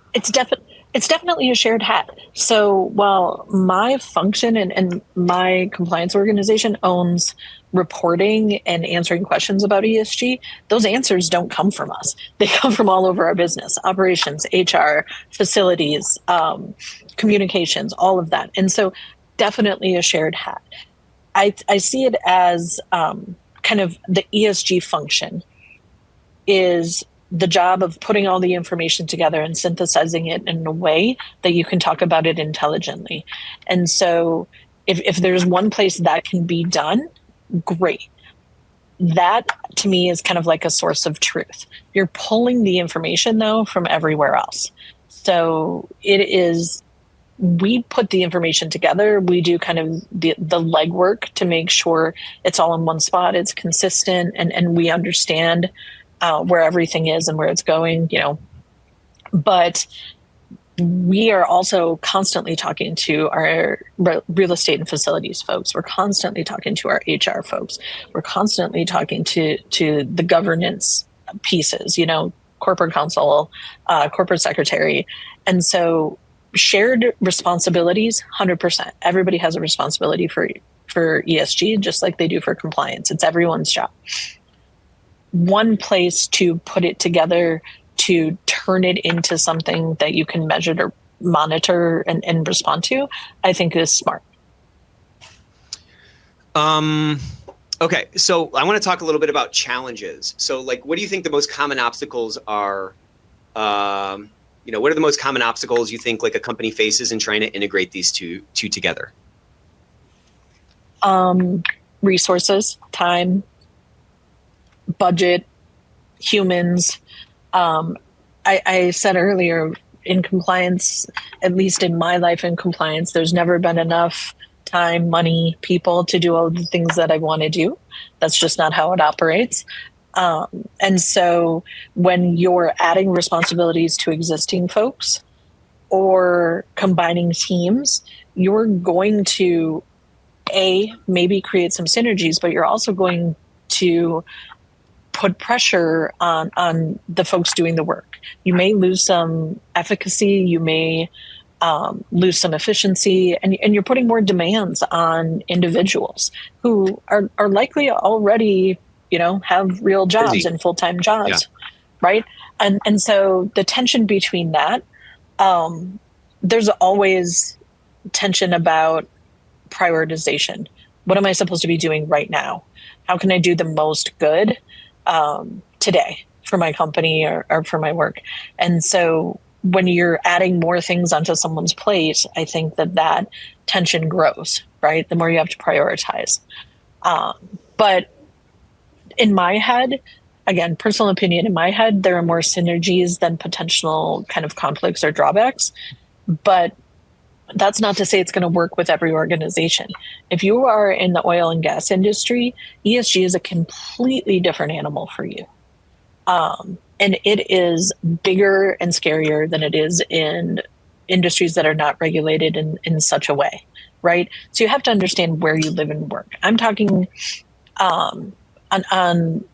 S2: It's definitely a shared hat. So while my function and my compliance organization owns reporting and answering questions about ESG, those answers don't come from us. They come from all over our business, operations, HR, facilities, communications, all of that. And so definitely a shared hat. I see it as kind of the ESG function is the job of putting all the information together and synthesizing it in a way that you can talk about it intelligently. And so if there's one place that can be done, great. That to me is kind of like a source of truth. You're pulling the information though from everywhere else. So we put the information together. We do kind of the legwork to make sure it's all in one spot, it's consistent, and we understand where everything is and where it's going, but we are also constantly talking to our real estate and facilities folks. We're constantly talking to our HR folks. We're constantly talking to the governance pieces, corporate counsel, corporate secretary. And so shared responsibilities, 100%. Everybody has a responsibility for ESG, just like they do for compliance. It's everyone's job. One place to put it together to turn it into something that you can measure or monitor and respond to, I think is smart.
S1: Okay, so I want to talk a little bit about challenges. So like, what do you think the most common obstacles are? What are the most common obstacles you think like a company faces in trying to integrate these two together?
S2: Resources, time, budget, humans. I said earlier, in compliance, at least in my life in compliance, there's never been enough time, money, people to do all the things that I want to do. That's just not how it operates. And so when you're adding responsibilities to existing folks or combining teams, you're going to, maybe create some synergies, but you're also going to put pressure on the folks doing the work. You may lose some efficacy, you may lose some efficiency, and you're putting more demands on individuals who are likely already, have real jobs
S1: Busy.
S2: and full-time jobs, right? And so the tension between that, there's always tension about prioritization. What am I supposed to be doing right now? How can I do the most good today for my company or for my work? And so when you're adding more things onto someone's plate, I think that tension grows, right? The more you have to prioritize. But in my head, again, personal opinion, in my head, there are more synergies than potential kind of conflicts or drawbacks. But that's not to say it's going to work with every organization. If you are in the oil and gas industry, ESG is a completely different animal for you. And it is bigger and scarier than it is in industries that are not regulated in such a way, right? So you have to understand where you live and work. I'm talking on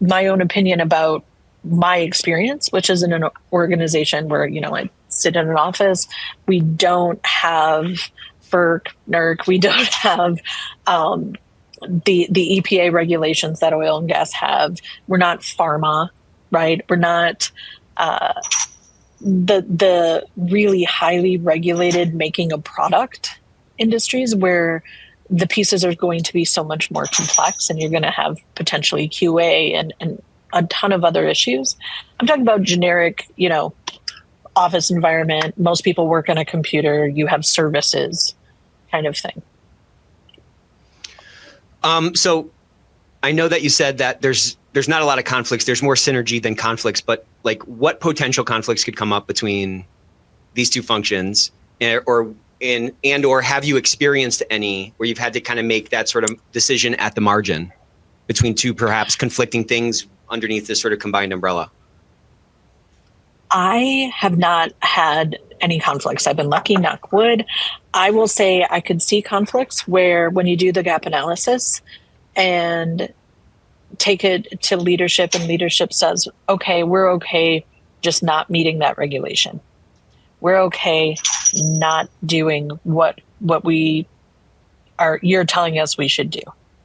S2: my own opinion about my experience, which is in an organization where, I sit in an office. We don't have FERC, NERC. We don't have the EPA regulations that oil and gas have. We're not pharma, right? We're not the really highly regulated making a product industries where the pieces are going to be so much more complex and you're going to have potentially QA and a ton of other issues. I'm talking about generic, office environment. Most people work on a computer. You have services kind of thing.
S1: So I know that you said that there's not a lot of conflicts. There's more synergy than conflicts, but like what potential conflicts could come up between these two functions or have you experienced any where you've had to kind of make that sort of decision at the margin between two perhaps conflicting things underneath this sort of combined umbrella?
S2: I have not had any conflicts. I've been lucky, knock wood. I will say I could see conflicts where when you do the gap analysis and take it to leadership and leadership says, okay, we're okay just not meeting that regulation. We're okay not doing what you're telling us we should do,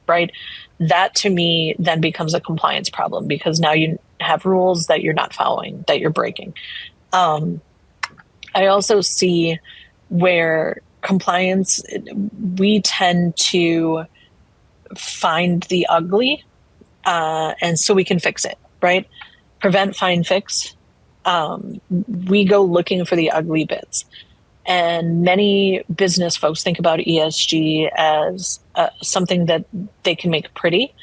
S2: right? That to me then becomes a compliance problem because now you have rules that you're not following, that you're breaking. I also see where compliance, we tend to find the ugly, and so we can fix it, right? Prevent, find, fix. We go looking for the ugly bits. And many business folks think about ESG as something that they can make pretty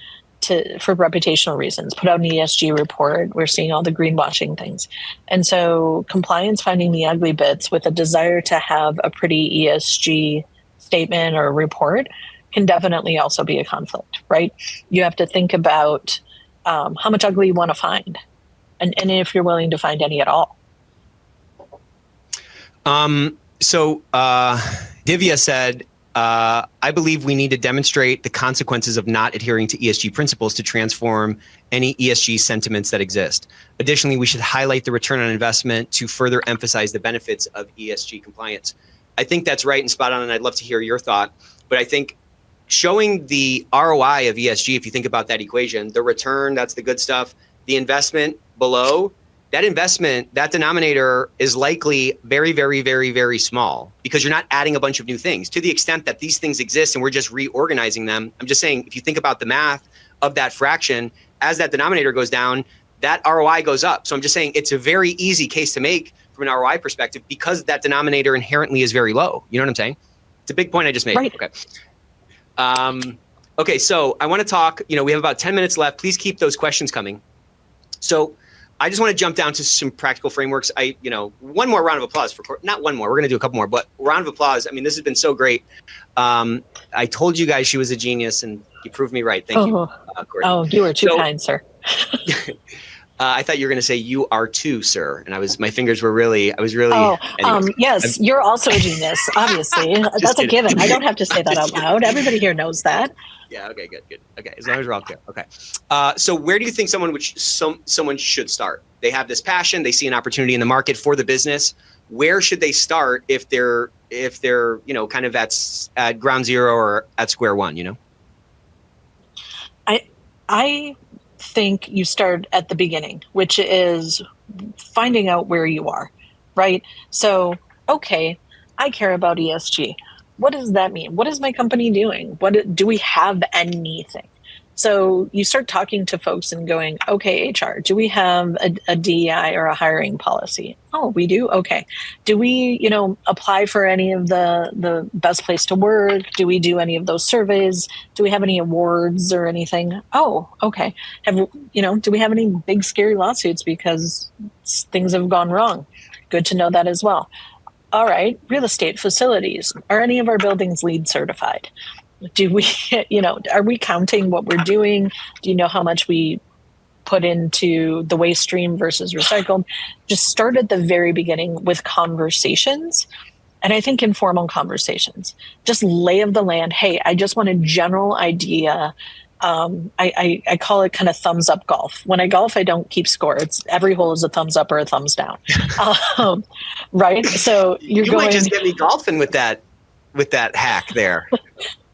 S2: for reputational reasons. Put out an ESG report. We're seeing all the greenwashing things. And so compliance finding the ugly bits with a desire to have a pretty ESG statement or report can definitely also be a conflict, right? You have to think about how much ugly you want to find and if you're willing to find any at all.
S1: So Divya said, I believe we need to demonstrate the consequences of not adhering to ESG principles to transform any ESG sentiments that exist. Additionally, we should highlight the return on investment to further emphasize the benefits of ESG compliance. I think that's right and spot on, and I'd love to hear your thought. But I think showing the ROI of ESG, if you think about that equation, the return, that's the good stuff, the investment below, that investment, that denominator is likely very, very, very, very small because you're not adding a bunch of new things. To the extent that these things exist and we're just reorganizing them, I'm just saying, if you think about the math of that fraction, as that denominator goes down, that ROI goes up. So I'm just saying it's a very easy case to make from an ROI perspective because that denominator inherently is very low. You know what I'm saying? It's a big point I just made.
S2: Right.
S1: Okay. Okay, so I want to talk, we have about 10 minutes left. Please keep those questions coming. So I just want to jump down to some practical frameworks. One more round of applause not one more, we're going to do a couple more, but round of applause. I mean, this has been so great. I told you guys she was a genius and you proved me right. Thank you, Courtney.
S2: You were too kind, sir.
S1: I thought you were going to say you are too, sir. And I was really.
S2: Yes, you're also a genius, obviously. That's a given. I don't have to say that out loud. Everybody here knows that.
S1: Yeah. Okay. Good. Okay. As long as we're all clear. Okay. So where do you think someone should start? They have this passion. They see an opportunity in the market for the business. Where should they start if they're kind of at ground zero or at square one?
S2: I think you start at the beginning, which is finding out where you are, right? So, okay, I care about ESG. What does that mean? What is my company doing? What do we have anything? So you start talking to folks and going, okay, HR, do we have a DEI or a hiring policy? Oh, we do. Okay. Do we, apply for any of the best place to work? Do we do any of those surveys? Do we have any awards or anything? Oh, okay. Do we have any big scary lawsuits because things have gone wrong? Good to know that as well. All right, real estate facilities. Are any of our buildings LEED certified? Do we, are we counting what we're doing? Do you know how much we put into the waste stream versus recycled? Just start at the very beginning with conversations. And I think informal conversations, just lay of the land. Hey, I just want a general idea. I call it kind of thumbs up golf. When I golf, I don't keep score. It's every hole is a thumbs up or a thumbs down. Right. So you
S1: might just get me golfing with that hack there.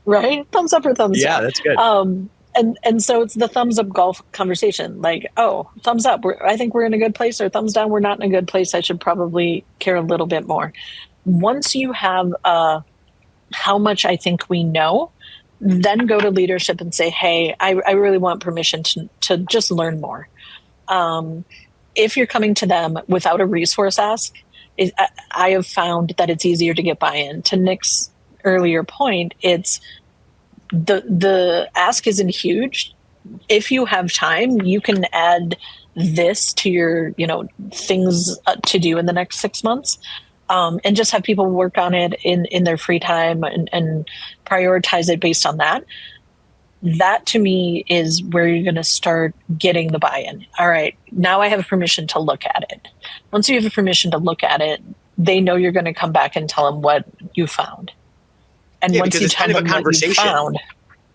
S2: Right. Thumbs up or thumbs down.
S1: Yeah, that's good.
S2: And so it's the thumbs up golf conversation. Like, oh, thumbs up. I think we're in a good place, or thumbs down. We're not in a good place. I should probably care a little bit more. Once you have how much I think we know, then go to leadership and say, hey, I really want permission to just learn more. If you're coming to them without a resource ask, I have found that it's easier to get buy-in. To Nick's earlier point, it's the ask isn't huge. If you have time, you can add this to your, things to do in the next 6 months. And just have people work on it in their free time and prioritize it based on that. That to me is where you're going to start getting the buy-in. All right, now I have permission to look at it. Once you have permission to look at it, they know you're going to come back and tell them what you found. And once you tell them what you found,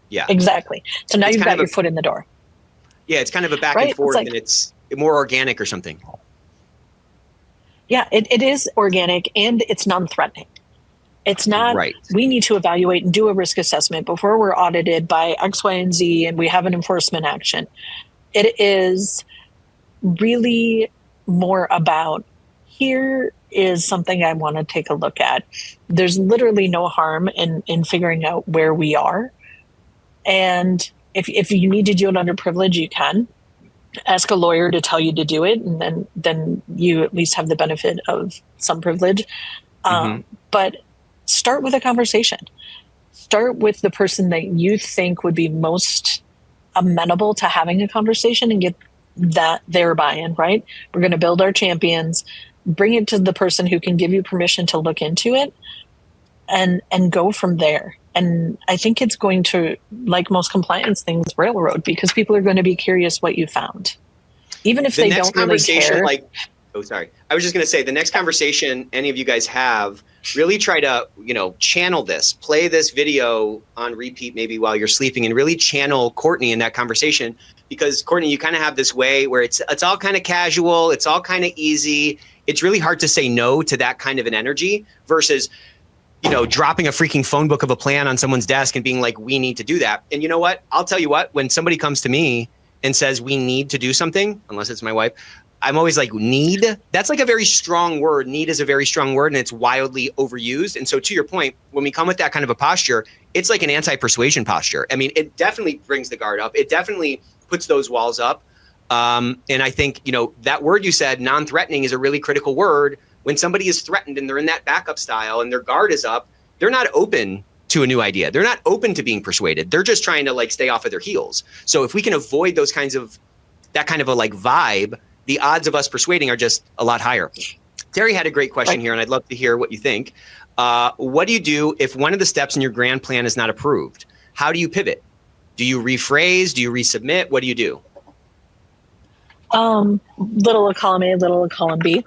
S1: yeah,
S2: exactly. So now you've got your foot in the door.
S1: Yeah, it's kind of a back and forth, and it's more organic or something.
S2: Yeah, it is organic and it's non-threatening. It's not, right. We need to evaluate and do a risk assessment before we're audited by X, Y, and Z and we have an enforcement action. It is really more about, here is something I want to take a look at. There's literally no harm in figuring out where we are. And if you need to do it under privilege, you can. Ask a lawyer to tell you to do it, and then you at least have the benefit of some privilege. But start with a conversation. Start with the person that you think would be most amenable to having a conversation and get their buy-in, right? We're going to build our champions, bring it to the person who can give you permission to look into it, and go from there. And I think it's going to, like most compliance things, railroad, because people are going to be curious what you found. Even if they don't really care.
S1: I was just going to say, the next conversation any of you guys have, really try to, channel this, play this video on repeat maybe while you're sleeping, and really channel Courtney in that conversation. Because Courtney, you kind of have this way where it's all kind of casual, it's all kind of easy. It's really hard to say no to that kind of an energy versus dropping a freaking phone book of a plan on someone's desk and being like, we need to do that. And you know what? I'll tell you what, when somebody comes to me and says we need to do something, unless it's my wife, I'm always like, need? That's like a very strong word. Need is a very strong word, and it's wildly overused. And so to your point, when we come with that kind of a posture, it's like an anti-persuasion posture. I mean, it definitely brings the guard up. It definitely puts those walls up. And I think, that word you said, non-threatening, is a really critical word. When somebody is threatened and they're in that backup style and their guard is up, they're not open to a new idea. They're not open to being persuaded. They're just trying to stay off of their heels. So if we can avoid that kind of a vibe, the odds of us persuading are just a lot higher. Terry had a great question here, and I'd love to hear what you think. What do you do if one of the steps in your grand plan is not approved? How do you pivot? Do you rephrase? Do you resubmit? What do you do?
S2: Little of column A, little of column B.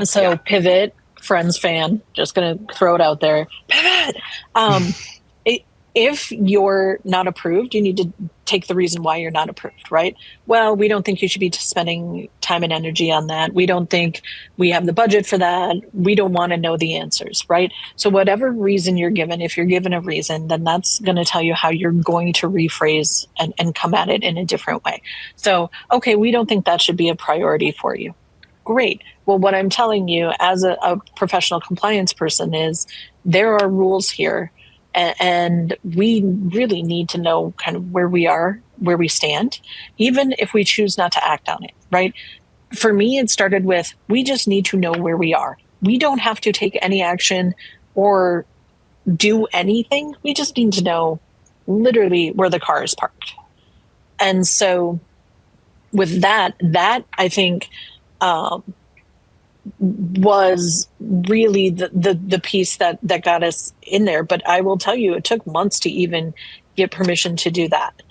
S2: So pivot, Friends fan, just going to throw it out there. Pivot. If you're not approved, you need to take the reason why you're not approved, right? Well, we don't think you should be spending time and energy on that. We don't think we have the budget for that. We don't want to know the answers, right? So whatever reason you're given, if you're given a reason, then that's going to tell you how you're going to rephrase and come at it in a different way. So, okay, we don't think that should be a priority for you. Great. Well, what I'm telling you as a professional compliance person is there are rules here, and we really need to know kind of where we are, where we stand, even if we choose not to act on it, right? For me, it started with, we just need to know where we are. We don't have to take any action or do anything. We just need to know literally where the car is parked. And so with that I think was really the piece that got us in there. But I will tell you, it took months to even get permission to do that,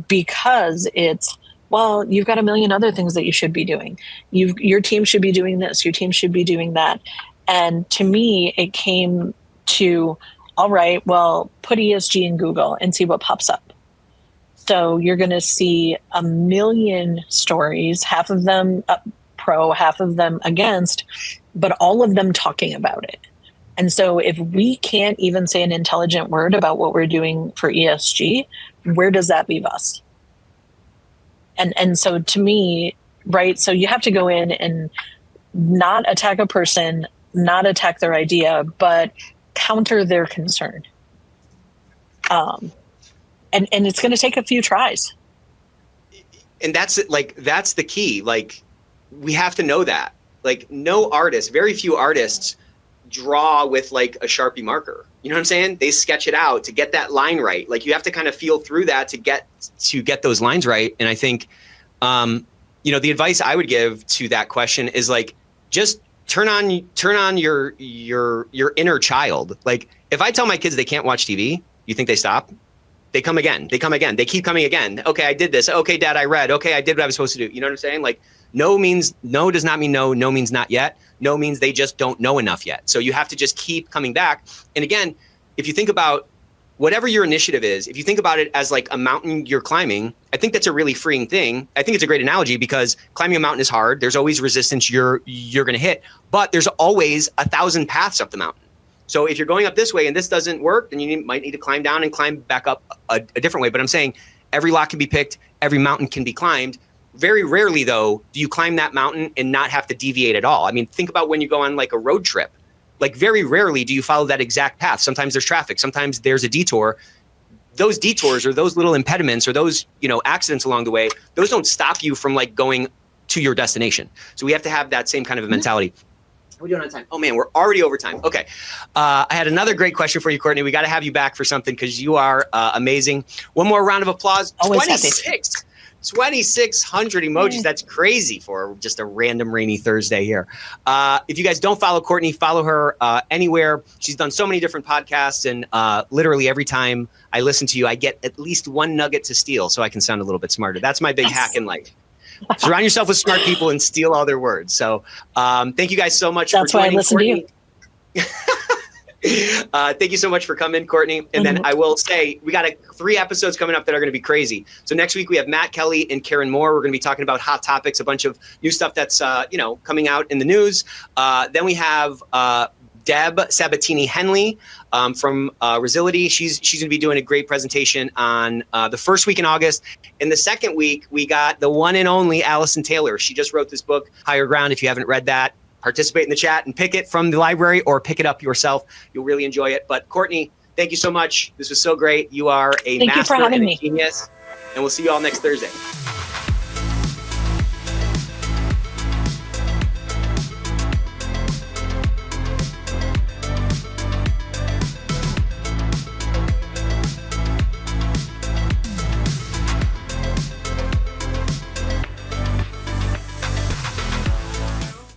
S2: because it's, well, you've got a million other things that you should be doing. Your team should be doing this, your team should be doing that. And to me, it came to, all right, well, put ESG in Google and see what pops up. So you're going to see a million stories, half of them pro, half of them against, but all of them talking about it. And so if we can't even say an intelligent word about what we're doing for ESG, where does that leave us? And so to me, right, so you have to go in and not attack a person, not attack their idea, but counter their concern. And it's going to take a few tries.
S1: And that's the key. Like, we have to know that. Like, no artist, very few artists draw with like a Sharpie marker. You know what I'm saying? They sketch it out to get that line right. Like, you have to kind of feel through that to get those lines right. And I think, the advice I would give to that question is like, just turn on your inner child. Like, if I tell my kids they can't watch TV, you think they stop? They come again. They keep coming again. Okay, I did this. Okay, Dad, I read. Okay, I did what I was supposed to do. You know what I'm saying? Like, no does not mean no. No means not yet. No means they just don't know enough yet. So you have to just keep coming back. And again, if you think about whatever your initiative is, if you think about it as like a mountain you're climbing, I think that's a really freeing thing. I think it's a great analogy, because climbing a mountain is hard. There's always resistance you're going to hit, but there's always 1,000 paths up the mountain. So if you're going up this way and this doesn't work, then you might need to climb down and climb back up a different way. But I'm saying every lock can be picked, every mountain can be climbed. Very rarely, though, do you climb that mountain and not have to deviate at all. I mean, think about when you go on like a road trip. Like, very rarely do you follow that exact path. Sometimes there's traffic. Sometimes there's a detour. Those detours or those little impediments or those, accidents along the way, those don't stop you from like going to your destination. So we have to have that same kind of a mentality. How are we doing on time? Oh man, we're already over time. Okay. I had another great question for you, Courtney. We got to have you back for something, because you are amazing. One more round of applause.
S2: Always
S1: 2,600 emojis. That's crazy for just a random rainy Thursday here. If you guys don't follow Courtney, follow her anywhere. She's done so many different podcasts, and literally every time I listen to you, I get at least one nugget to steal so I can sound a little bit smarter. That's my big hack in life. Surround yourself with smart people and steal all their words. So thank you guys so much for joining.
S2: That's why I listen to you.
S1: Thank you so much for coming, Courtney. And then I will say, we got 3 episodes coming up that are going to be crazy. So next week we have Matt Kelly and Karen Moore. We're going to be talking about hot topics, a bunch of new stuff that's coming out in the news. Then we have Deb Sabatini-Henley from Resility. She's going to be doing a great presentation on the first week in August. In the second week, we got the one and only Allison Taylor. She just wrote this book, Higher Ground. If you haven't read that, participate in the chat and pick it from the library or pick it up yourself. You'll really enjoy it. But Courtney, thank you so much. This was so great. You are a master and a genius. And we'll see you all next Thursday.